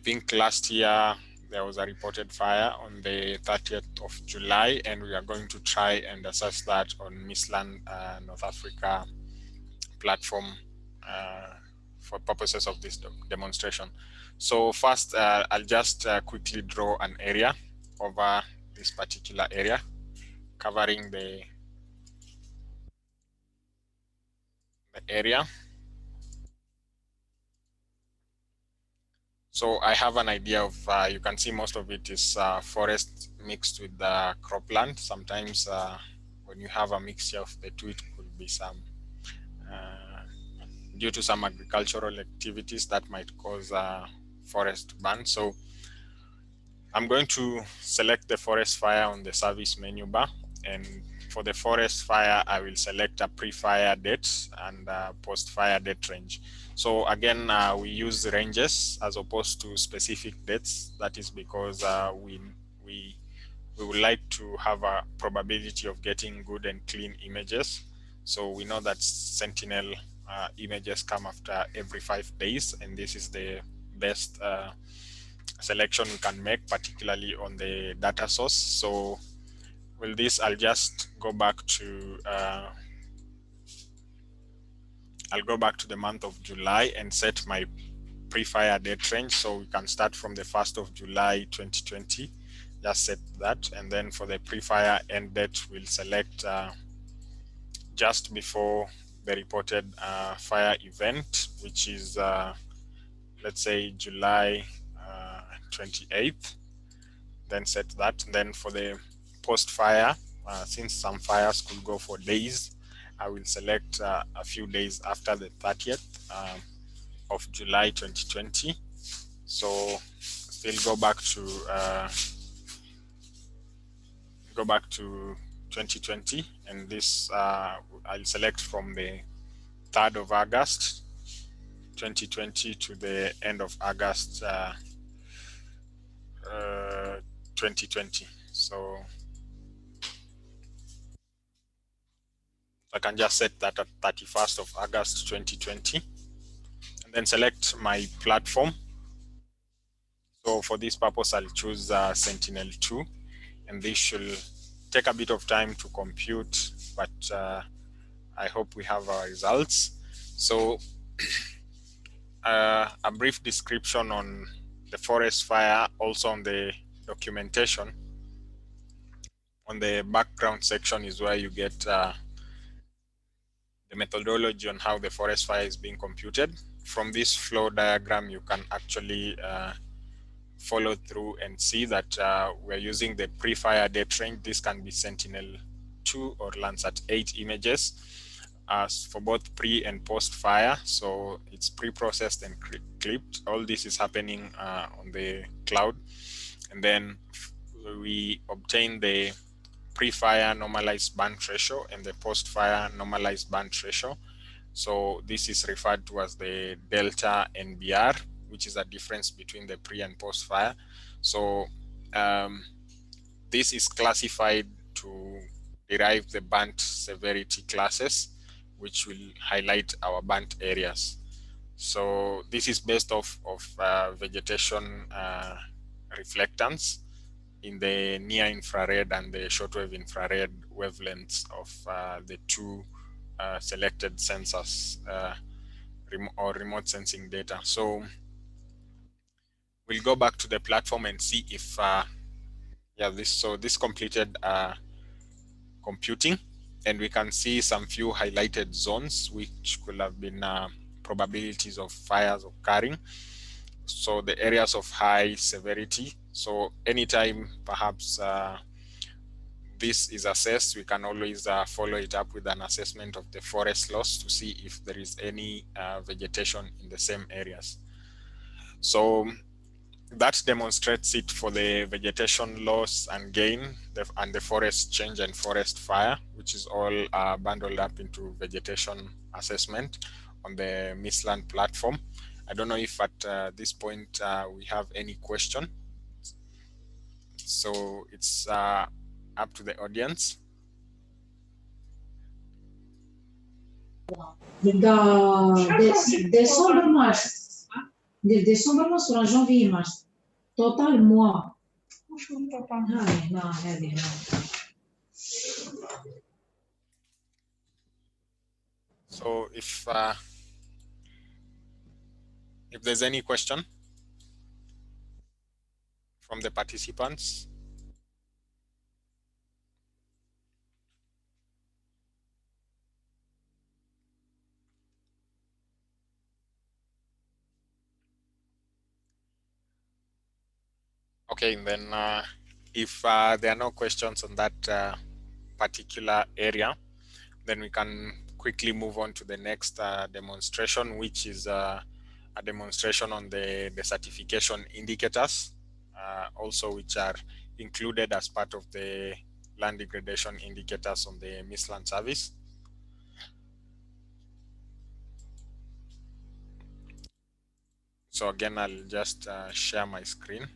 think last year there was a reported fire on the 30th of July, and we are going to try and assess that on Misland North Africa platform for purposes of this demonstration. So first, I'll just quickly draw an area over this particular area, covering the area. So I have an idea of, you can see most of it is forest mixed with the cropland. Sometimes when you have a mixture of the two, it could be some, due to some agricultural activities that might cause forest burn. So I'm going to select the forest fire on the service menu bar. And for the forest fire, I will select a pre-fire date and post-fire date range. So again, we use ranges as opposed to specific dates. That is because we we would like to have a probability of getting good and clean images. So we know that Sentinel images come after every 5 days, and this is the best selection we can make, particularly on the data source. So with this, I'll just go back to the month of July and set my pre-fire date range. So we can start from the 1st of July 2020. Just set that, and then for the pre-fire end date, we'll select just before the reported fire event, which is let's say July 28th. Then set that. Then for the post-fire, since some fires could go for days, I will select a few days after the 30th of July 2020. So still go back to 2020, and this I'll select from the 3rd of August 2020 to the end of August 2020. So I can just set that at 31st of August 2020, and then select my platform. So for this purpose, I'll choose Sentinel-2, and this should take a bit of time to compute, but I hope we have our results. So a brief description on the forest fire, also on the documentation. On the background section is where you get the methodology on how the forest fire is being computed. From this flow diagram, you can actually follow through and see that we're using the pre-fire date range. This can be Sentinel-2 or Landsat 8 images as for both pre and post fire. So it's pre-processed and clipped. All this is happening on the cloud. And then we obtain the pre-fire normalized burnt ratio and the post-fire normalized burnt ratio. So this is referred to as the delta NBR, which is a difference between the pre and post fire. So this is classified to derive the burnt severity classes, which will highlight our burnt areas. So this is based off of vegetation reflectance in the near infrared and the shortwave infrared wavelengths of the two selected sensors or remote sensing data. So we'll go back to the platform and see if this completed computing, and we can see some few highlighted zones which could have been probabilities of fires occurring. So the areas of high severity. So anytime perhaps this is assessed, we can always follow it up with an assessment of the forest loss to see if there is any vegetation in the same areas. So that demonstrates it for the vegetation loss and gain and the forest change and forest fire, which is all bundled up into vegetation assessment on the Misland platform. I don't know if at this point we have any question. So it's up to the audience. De décembre mars sur janvier mars. Total mois. So if there's any question from the participants. Okay, then if there are no questions on that particular area, then we can quickly move on to the next demonstration, which is a demonstration on the certification indicators, also which are included as part of the land degradation indicators on the Misland service. So again, I'll just share my screen.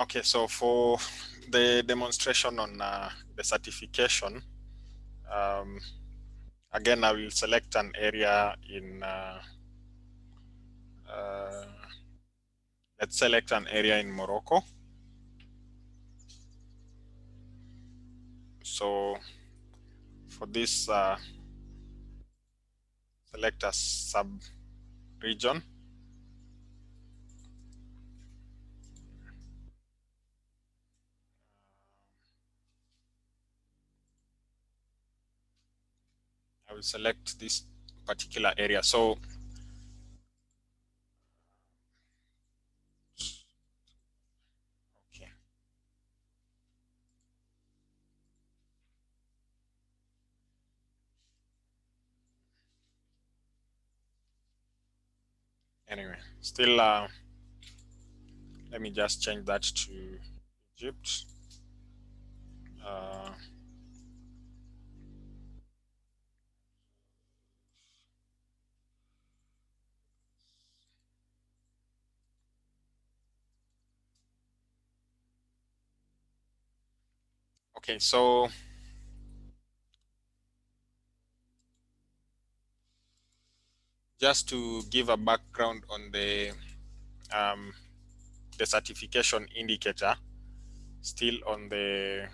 Okay, so for the demonstration on the certification, again, I will select an area in, let's select an area in Morocco. So for this, select a sub-region. I will select this particular area. So okay. Anyway, still, let me just change that to Egypt. Okay, so just to give a background on the certification indicator, still on the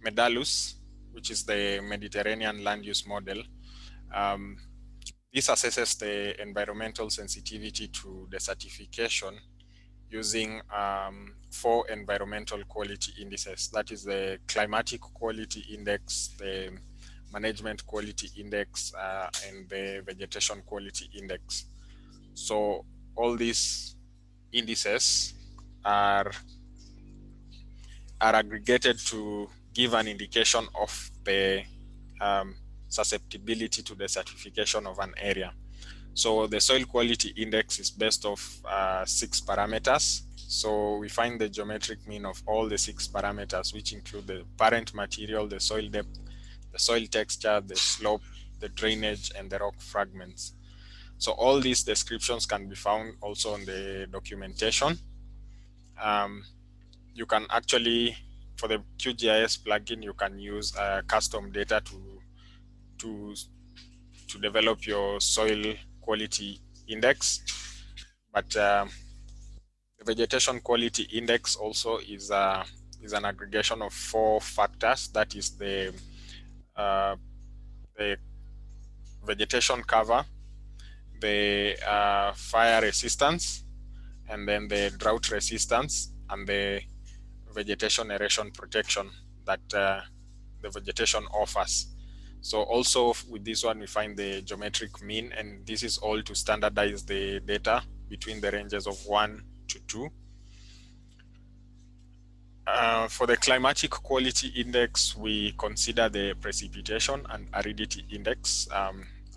Medalus, which is the Mediterranean land use model. This assesses the environmental sensitivity to the certification using 4 environmental quality indices. That is the climatic quality index, the management quality index, and the vegetation quality index. So all these indices are aggregated to give an indication of the susceptibility to the certification of an area. So the soil quality index is based off 6 parameters. So we find the geometric mean of all the 6 parameters, which include the parent material, the soil depth, the soil texture, the slope, the drainage, and the rock fragments. So all these descriptions can be found also on the documentation. You can actually, for the QGIS plugin, you can use custom data to develop your soil quality index. But the vegetation quality index also is an aggregation of 4 factors. That is the vegetation cover, the fire resistance, and then the drought resistance, and the vegetation erosion protection that the vegetation offers. So also with this one, we find the geometric mean, and this is all to standardize the data between the ranges of 1 to 2. For the climatic quality index, we consider the precipitation and aridity index.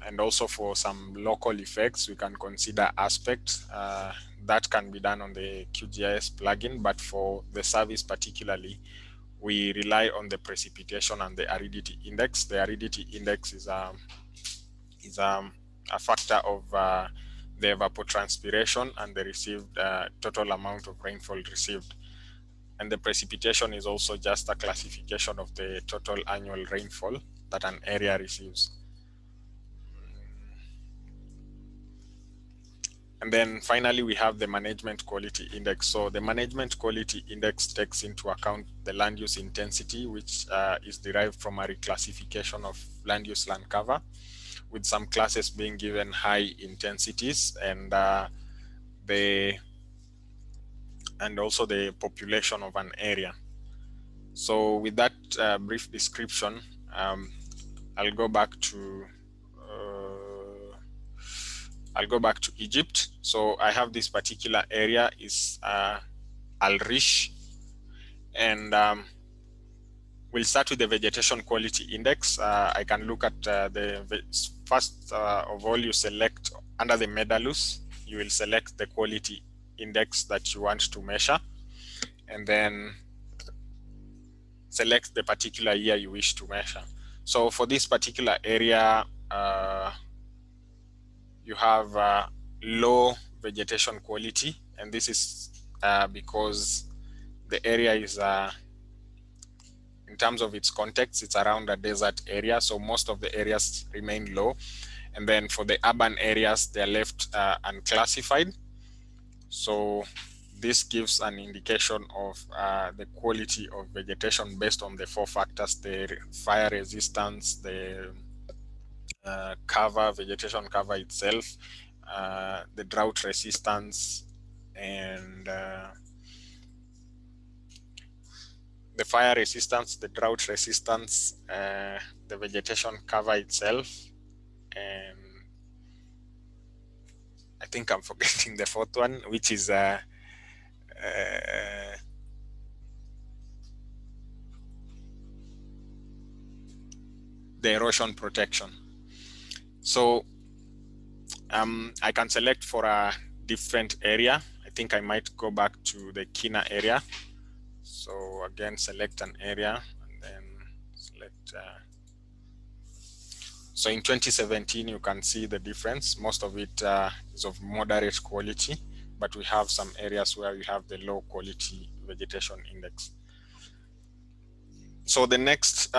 And also for some local effects, we can consider aspect. That can be done on the QGIS plugin, but for the service particularly, we rely on the precipitation and the aridity index. The aridity index is a factor of the evapotranspiration and the received total amount of rainfall received. And the precipitation is also just a classification of the total annual rainfall that an area receives. And then finally, we have the management quality index. So the management quality index takes into account the land use intensity, which is derived from a reclassification of land use land cover, with some classes being given high intensities, and also the population of an area. So with that brief description, I'll go back to Egypt. So I have this particular area is Al Rish, and we'll start with the vegetation quality index. I can look at first of all, you select under the Medalus, you will select the quality index that you want to measure, and then select the particular year you wish to measure. So for this particular area, you have low vegetation quality, and this is because the area is, in terms of its context, it's around a desert area, so most of the areas remain low. And then for the urban areas, they're left unclassified. So this gives an indication of the quality of vegetation based on the 4 factors: the fire resistance, the cover, vegetation cover itself, the drought resistance, and the fire resistance, the drought resistance, the vegetation cover itself, and I think I'm forgetting the 4th one, which is the erosion protection. So I can select for a different area. I think I might go back to the Kina area. So again, select an area and then select. So in 2017, you can see the difference. Most of it is of moderate quality, but we have some areas where we have the low quality vegetation index. So the next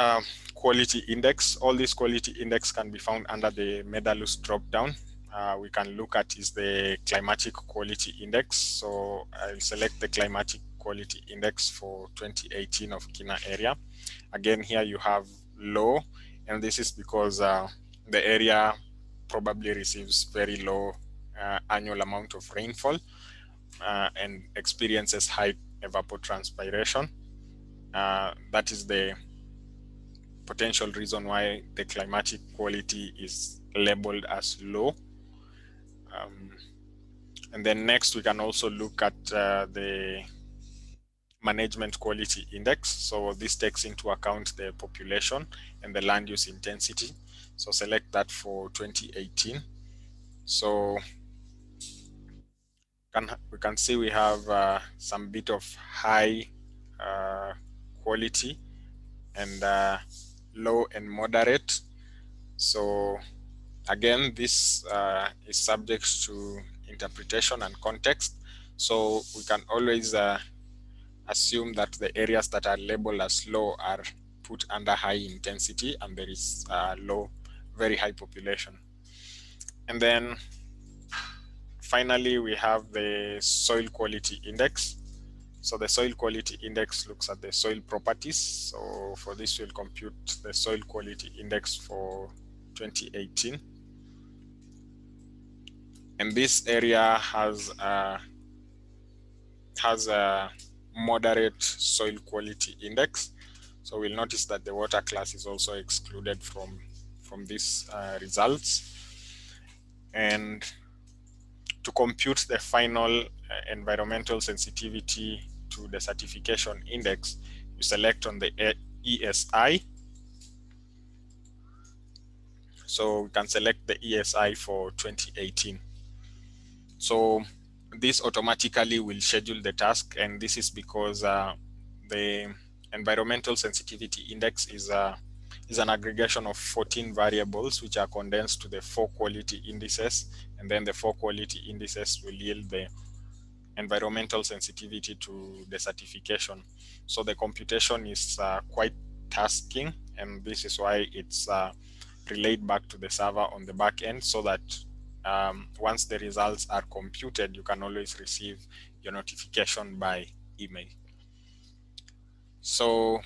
quality index, all these quality index can be found under the Medalus dropdown. We can look at is the climatic quality index. So I'll select the climatic quality index for 2018 of Kina area. Again, here you have low, and this is because the area probably receives very low annual amount of rainfall and experiences high evapotranspiration. That is the potential reason why the climatic quality is labeled as low. And then next, we can also look at the management quality index. So this takes into account the population and the land use intensity. So select that for 2018. So we can see we have some bit of high quality and low and moderate. So again, this is subject to interpretation and context. So we can always assume that the areas that are labeled as low are put under high intensity and there is low, very high population. And then finally, we have the soil quality index. So the soil quality index looks at the soil properties. So for this, we'll compute the soil quality index for 2018. And this area has a moderate soil quality index. So we'll notice that the water class is also excluded from these results. And to compute the final environmental sensitivity to the certification index, you select on the ESI. So we can select the ESI for 2018. So this automatically will schedule the task, and this is because the environmental sensitivity index is an aggregation of 14 variables which are condensed to the 4 quality indices, and then the 4 quality indices will yield the environmental sensitivity to the certification. So the computation is quite tasking, and this is why it's relayed back to the server on the back end, so that once the results are computed, you can always receive your notification by email. So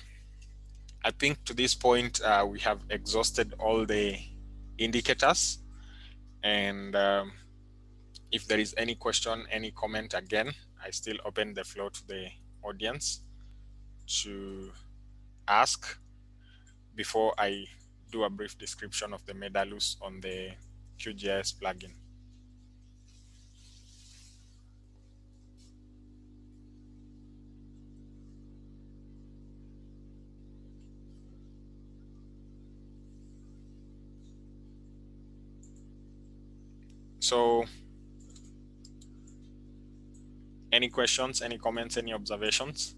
I think to this point, we have exhausted all the indicators. And if there is any question, any comment, again, I still open the floor to the audience to ask before I do a brief description of the Medalus on the QGIS plugin. So any questions, any comments, any observations?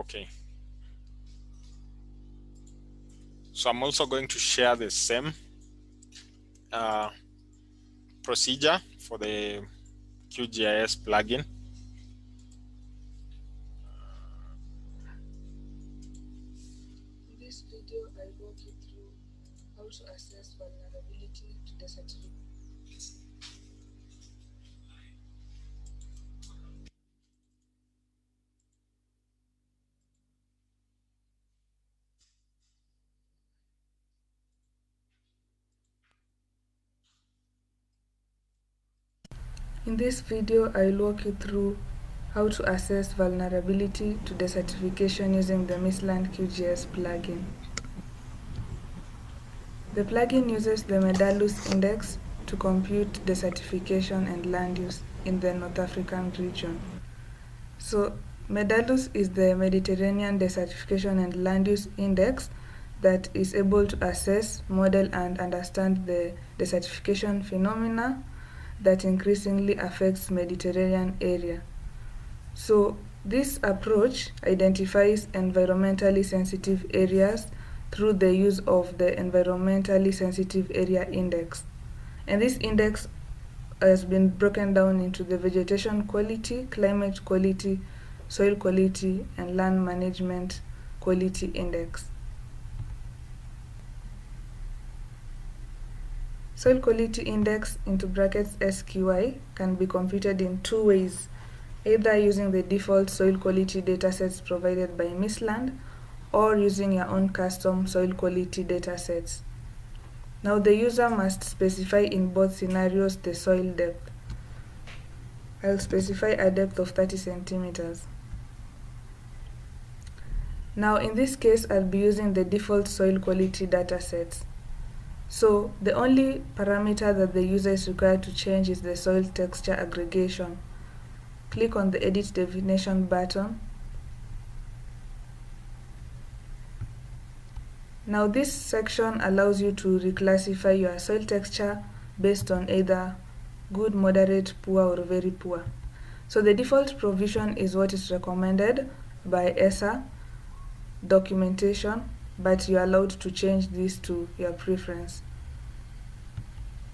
Okay. So I'm also going to share the same procedure for the QGIS plugin. In this video, I'll walk you through how to assess vulnerability to the certificate. In this video, I'll walk you through how to assess vulnerability to the certification using the Misland Qgis plugin. The plugin uses the Medalus index to compute the certification and land use in the North African region. So Medalus is the Mediterranean Desertification and Land Use Index that is able to assess, model, and understand the desertification phenomena that increasingly affects Mediterranean area. So this approach identifies environmentally sensitive areas through the use of the Environmentally Sensitive Area Index. And this index has been broken down into the vegetation quality, climate quality, soil quality, and land management quality index. Soil quality index into brackets SQI can be computed in two ways, either using the default soil quality datasets provided by Misland or using your own custom soil quality datasets. Now the user must specify in both scenarios the soil depth. I'll specify a depth of 30 centimeters. Now in this case, I'll be using the default soil quality datasets. So the only parameter that the user is required to change is the soil texture aggregation. Click on the Edit Definition button. Now this section allows you to reclassify your soil texture based on either good, moderate, poor, or very poor. So the default provision is what is recommended by ESA documentation, but you're allowed to change this to your preference.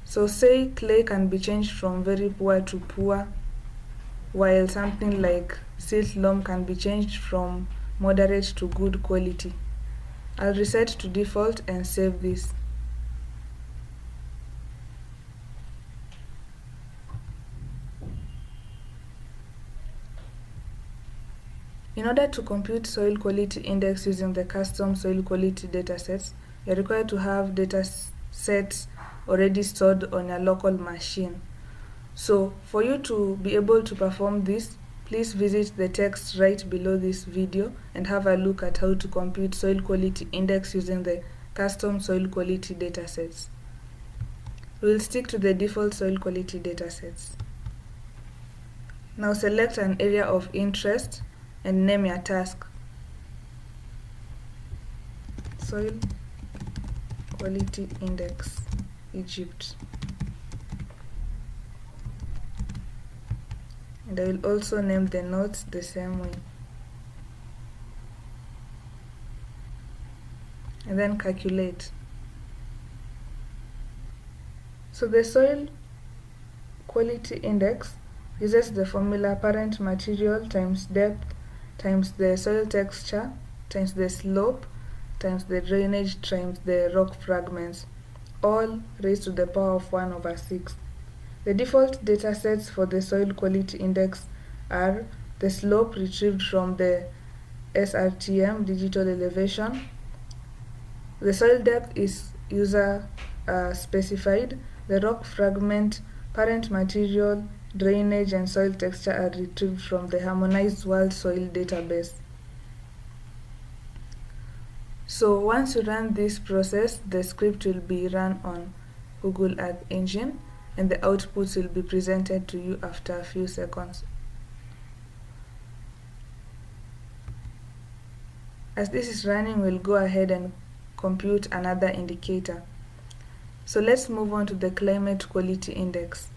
So say clay can be changed from very poor to poor, while something like silt loam can be changed from moderate to good quality. I'll reset to default and save this. In order to compute soil quality index using the custom soil quality datasets, you're required to have datasets already stored on your local machine. So for you to be able to perform this, please visit the text right below this video and have a look at how to compute soil quality index using the custom soil quality datasets. We'll stick to the default soil quality datasets. Now select an area of interest and name your task. Soil quality index, Egypt. And I will also name the nodes the same way. And then calculate. So the soil quality index uses the formula parent material times depth times the soil texture times the slope times the drainage times the rock fragments, all raised to the power of 1/6. The default datasets for the soil quality index are the slope retrieved from the SRTM digital elevation. The soil depth is user specified. The rock fragment, parent material, drainage, and soil texture are retrieved from the Harmonized World Soil Database. So once you run this process, the script will be run on Google Earth Engine, and the outputs will be presented to you after a few seconds. As this is running, we'll go ahead and compute another indicator. So let's move on to the climate quality index.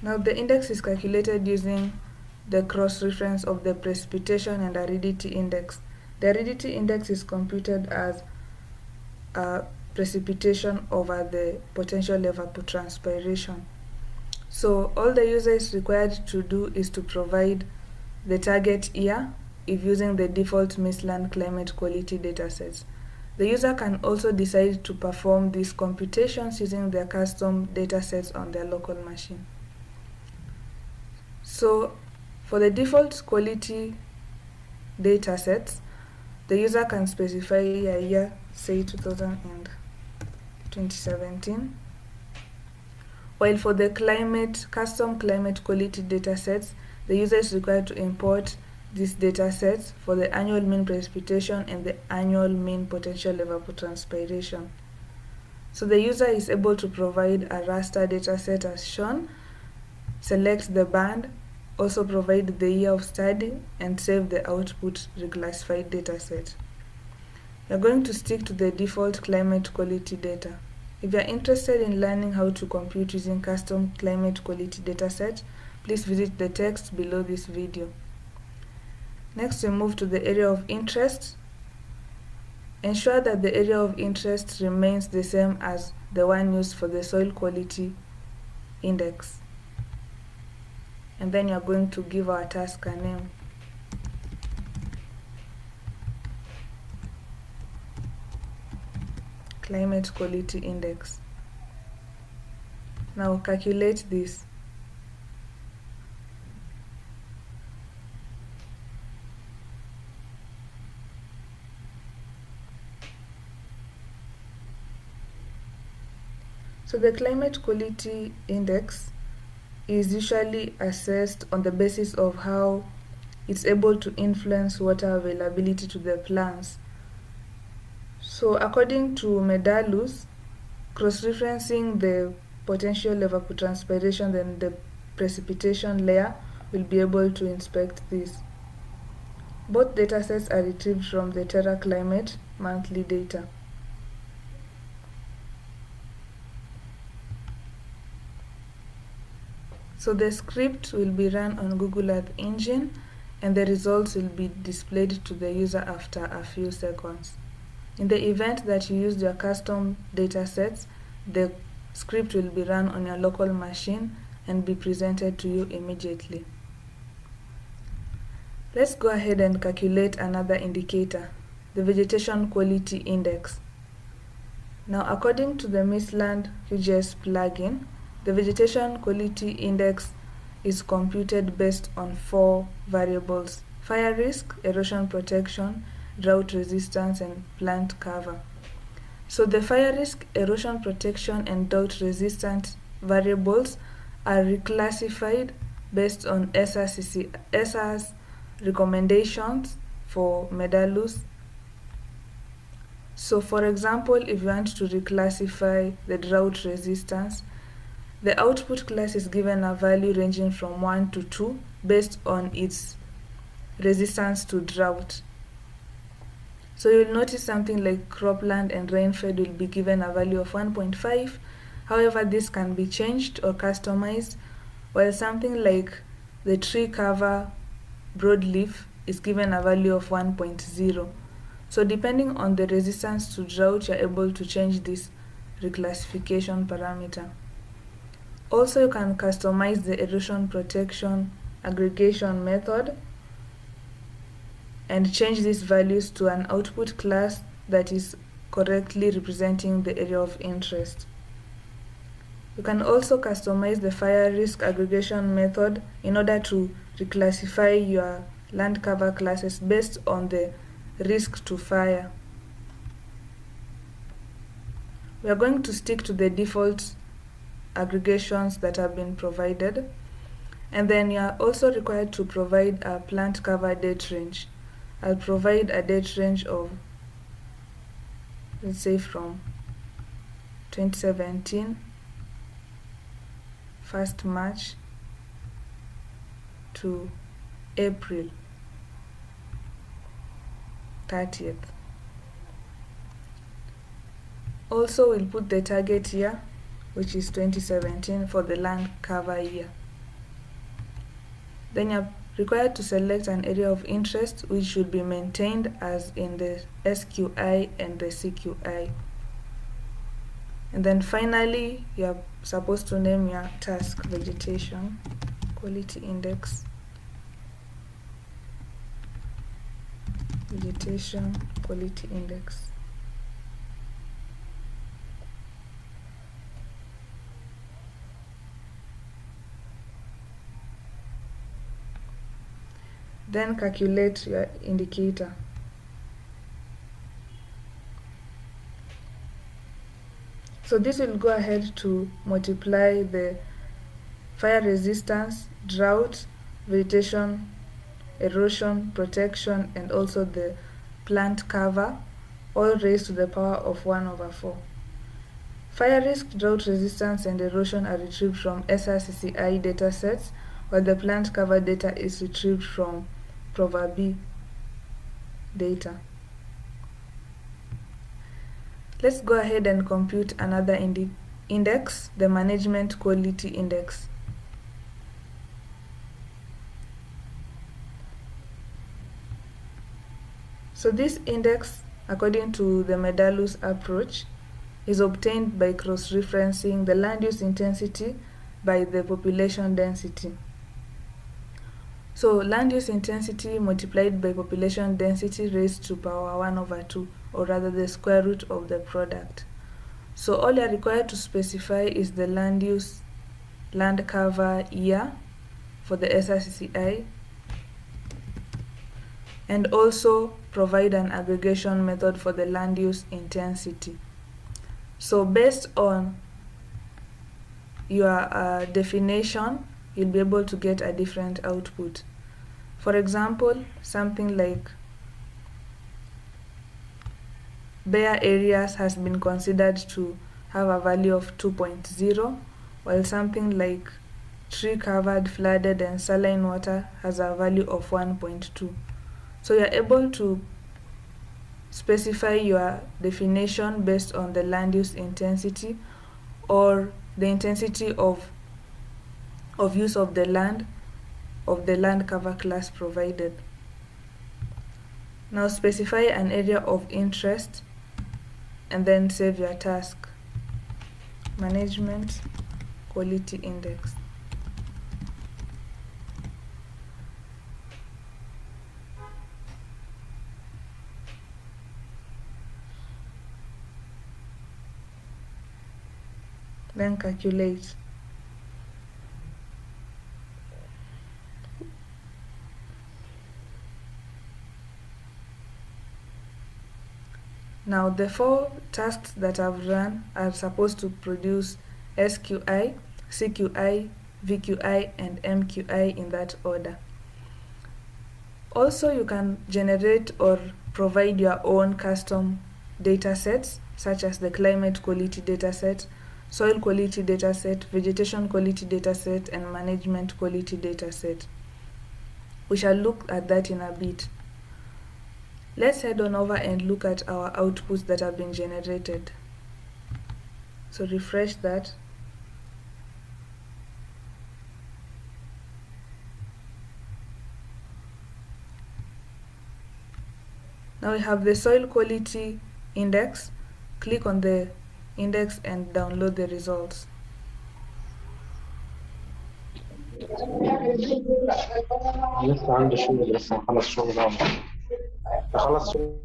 Now the index is calculated using the cross-reference of the precipitation and aridity index. The aridity index is computed as precipitation over the potential evapotranspiration. So all the user is required to do is to provide the target year if using the default Misland climate quality datasets. The user can also decide to perform these computations using their custom datasets on their local machine. So for the default quality datasets, the user can specify a year, say 2017. While for the custom climate quality datasets, the user is required to import these datasets for the annual mean precipitation and the annual mean potential evapotranspiration. So the user is able to provide a raster dataset as shown, select the band, also provide the year of study, and save the output reclassified dataset. We are going to stick to the default climate quality data. If you are interested in learning how to compute using custom climate quality dataset, please visit the text below this video. Next, we move to the area of interest. Ensure that the area of interest remains the same as the one used for the soil quality index. And then you are going to give our task a name. Climate quality index. Now calculate this. So the climate quality index is usually assessed on the basis of how it's able to influence water availability to the plants. So according to Medalus, cross-referencing the potential evapotranspiration and the precipitation layer will be able to inspect this. Both datasets are retrieved from the Terra Climate monthly data. So the script will be run on Google Earth Engine and the results will be displayed to the user after a few seconds. In the event that you used your custom datasets, the script will be run on your local machine and be presented to you immediately. Let's go ahead and calculate another indicator, the vegetation quality index. Now, according to the Misland Qgis plugin, the vegetation quality index is computed based on 4 variables: fire risk, erosion protection, drought resistance, and plant cover. So the fire risk, erosion protection, and drought resistant variables are reclassified based on ESA's recommendations for Medalus. So for example, if you want to reclassify the drought resistance, the output class is given a value ranging from 1 to 2 based on its resistance to drought. So you'll notice something like cropland and rainfed will be given a value of 1.5. However, this can be changed or customized, while something like the tree cover broadleaf is given a value of 1.0. So depending on the resistance to drought, you're able to change this reclassification parameter. Also, you can customize the erosion protection aggregation method and change these values to an output class that is correctly representing the area of interest. You can also customize the fire risk aggregation method in order to reclassify your land cover classes based on the risk to fire. We are going to stick to the default aggregations that have been provided, and then you are also required to provide a plant cover date range. I'll provide a date range of, let's say, from 2017 1st March to April 30th. Also, we'll put the target year, which is 2017 for the land cover year. Then you're required to select an area of interest which should be maintained as in the SQI and the CQI. And then finally, you're supposed to name your task vegetation quality index. Vegetation quality index. Then calculate your indicator. So this will go ahead to multiply the fire resistance, drought, vegetation, erosion, protection, and also the plant cover, all raised to the power of 1/4. Fire risk, drought resistance, and erosion are retrieved from SRCCI datasets, while the plant cover data is retrieved from ProvaB data. Let's go ahead and compute another index, the management quality index. So this index, according to the Medalus approach, is obtained by cross-referencing the land use intensity by the population density. So land use intensity multiplied by population density raised to power 1/2, or rather the square root of the product. So all you are required to specify is the land use, land cover year for the SRCCI, and also provide an aggregation method for the land use intensity. So based on your definition, you'll be able to get a different output. For example, something like bare areas has been considered to have a value of 2.0, while something like tree covered, flooded, and saline water has a value of 1.2. So you're able to specify your definition based on the land use intensity or the intensity of use of the land cover class provided. Now specify an area of interest and then save your task. Management quality index. Then calculate. Now the 4 tasks that I've run are supposed to produce SQI, CQI, VQI, and MQI in that order. Also, you can generate or provide your own custom datasets, such as the climate quality dataset, soil quality dataset, vegetation quality dataset, and management quality dataset. We shall look at that in a bit. Let's head on over and look at our outputs that have been generated. So refresh that. Now we have the soil quality index. Click on the index and download the results. لسه عندي شغل، لسه مخلص شغل. خلص شغل.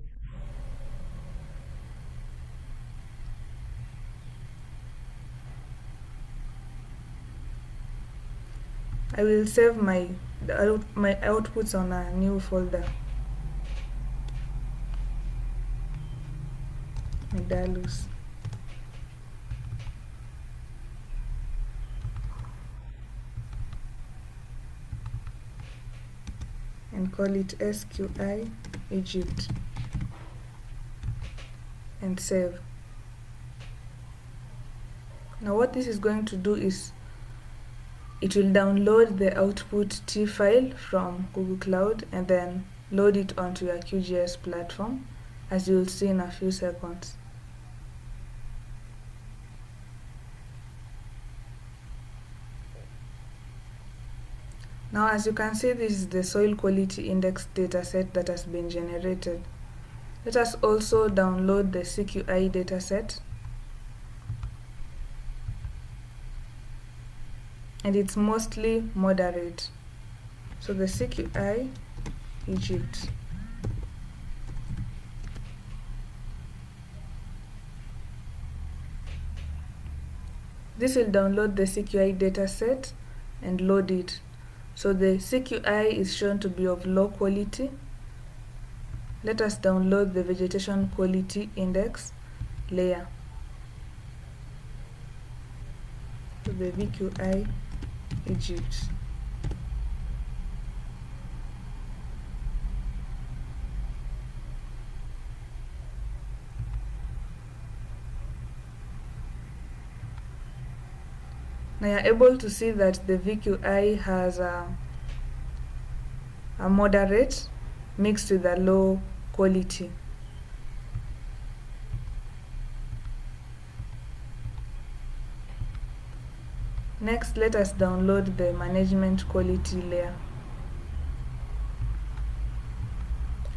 I will save my outputs on a new folder. Medalus. And call it SQI Egypt and save. Now what this is going to do is it will download the output T file from Google Cloud and then load it onto your Qgis platform, as you'll see in a few seconds. Now, as you can see, this is the soil quality index dataset that has been generated. Let us also download the CQI dataset. And it's mostly moderate. So the CQI Egypt. This will download the CQI dataset and load it. So the CQI is shown to be of low quality. Let us download the vegetation quality index layer. So the VQI Egypt. Now you're able to see that the VQI has a moderate mixed with a low quality. Next, let us download the management quality layer.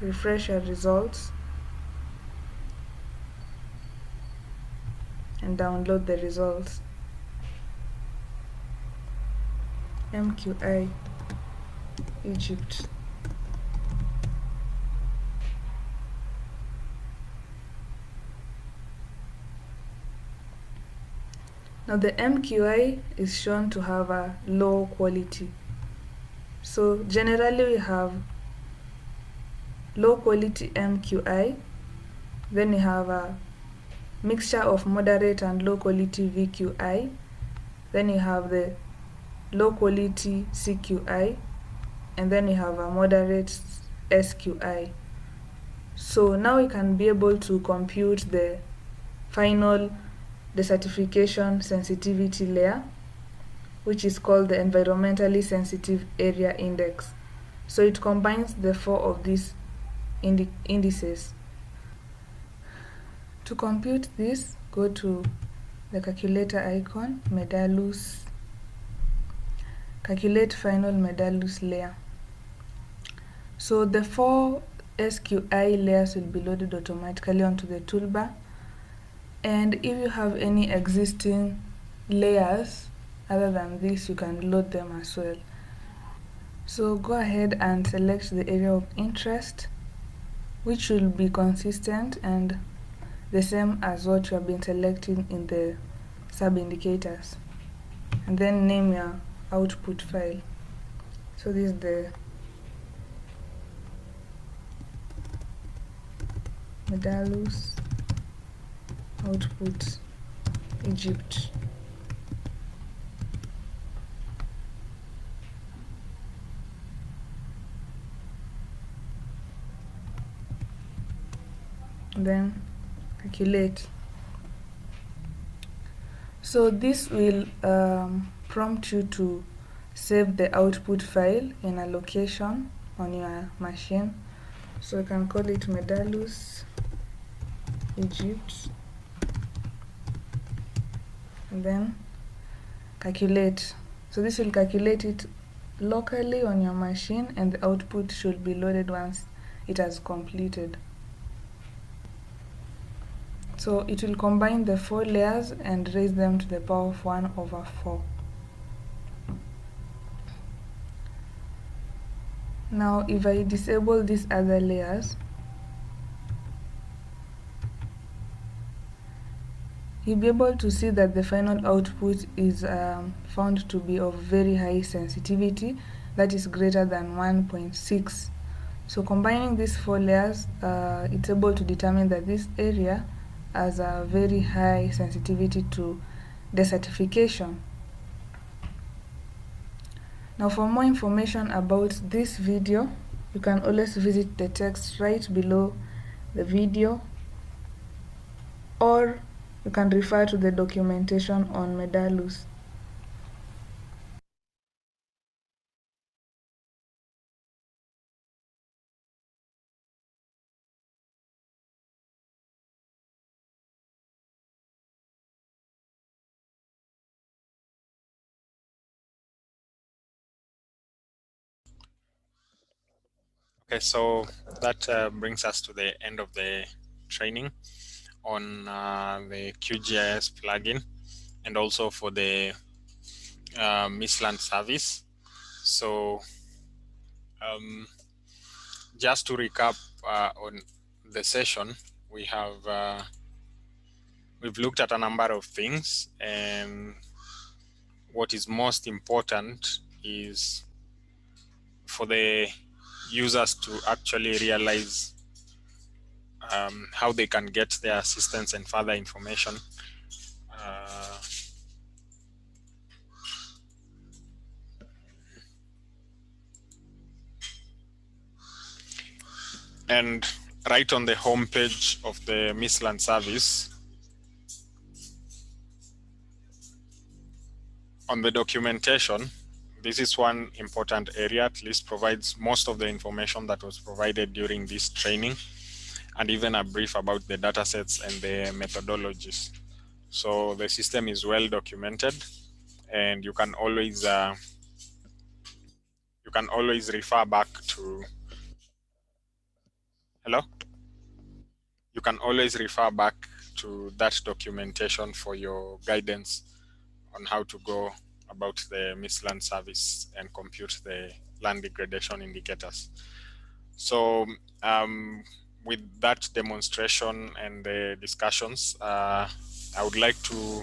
Refresh our results and download the results. MQI Egypt. Now the MQI is shown to have a low quality. So generally we have low quality MQI, then we have a mixture of moderate and low quality VQI, then you have the low quality CQI, and then you have a moderate SQI. So now we can be able to compute the final desertification sensitivity layer, which is called the environmentally sensitive area index. So it combines the four of these indices. To compute this, go to the calculator icon, Medalus, calculate final Medalus layer. So the four SQI layers will be loaded automatically onto the toolbar. And if you have any existing layers other than this, you can load them as well. So go ahead and select the area of interest, which will be consistent and the same as what you have been selecting in the sub-indicators. And then name your output file. So this is the Medalus output Egypt. Then calculate. So this will prompt you to save the output file in a location on your machine. So you can call it Medalus Egypt and then calculate. So this will calculate it locally on your machine, and the output should be loaded once it has completed. So it will combine the four layers and raise them to the power of 1/4. Now if I disable these other layers, you'll be able to see that the final output is found to be of very high sensitivity, that is greater than 1.6. So combining these four layers, it's able to determine that this area has a very high sensitivity to desertification. Now for more information about this video, you can always visit the text right below the video, or you can refer to the documentation on Medalus. Okay, so that brings us to the end of the training on the QGIS plugin and also for the Misland service. So just to recap on the session, we've looked at a number of things, and what is most important is for the users to actually realize how they can get their assistance and further information. And right on the homepage of the Misland service, on the documentation, this is one important area, at least provides most of the information that was provided during this training, and even a brief about the datasets and the methodologies. So the system is well documented, and you can always refer back to, hello? You can always refer back to that documentation for your guidance on how to go about the Misland service and compute the land degradation indicators. So with that demonstration and the discussions, I would like to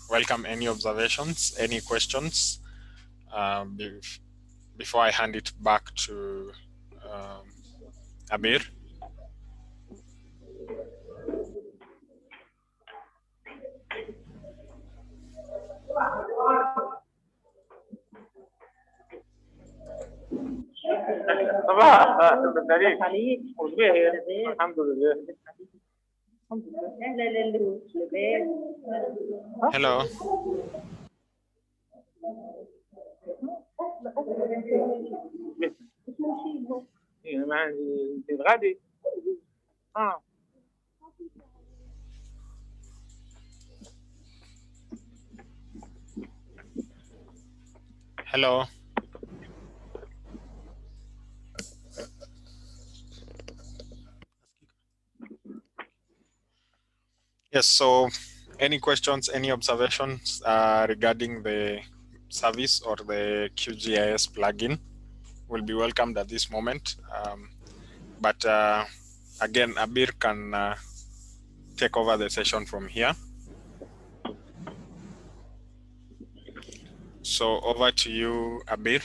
welcome any observations, any questions before I hand it back to Abir. Hello. Hello. Yes, so any questions, any observations regarding the service or the QGIS plugin will be welcomed at this moment. But again, Abir can take over the session from here. So over to you, Abir.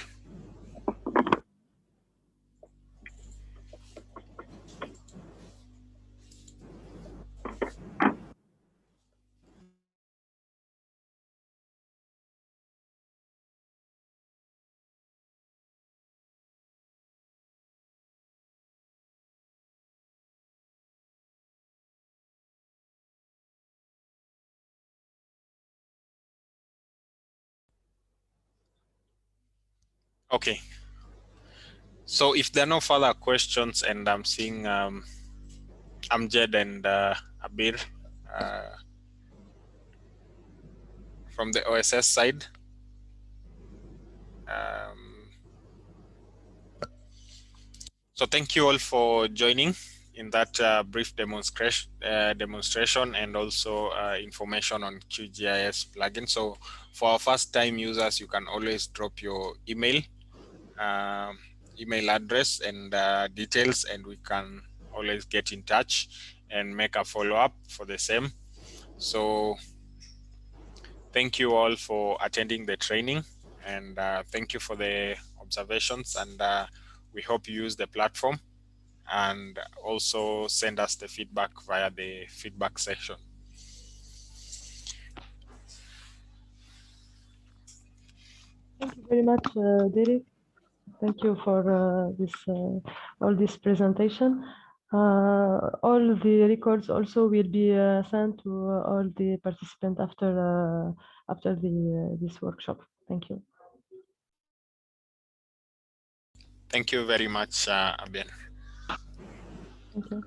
Okay. So if there are no further questions, and I'm seeing Amjad and Abir from the OSS side. So thank you all for joining in that brief demonstration and also information on QGIS plugin. So for our first time users, you can always drop your email address and details, and we can always get in touch and make a follow-up for the same. So thank you all for attending the training, and thank you for the observations, and we hope you use the platform and also send us the feedback via the feedback section. Thank you very much, Derek. Thank you for all this presentation. All the records also will be sent to all the participants after this workshop. Thank you. Thank you very much, Abir. Thank you.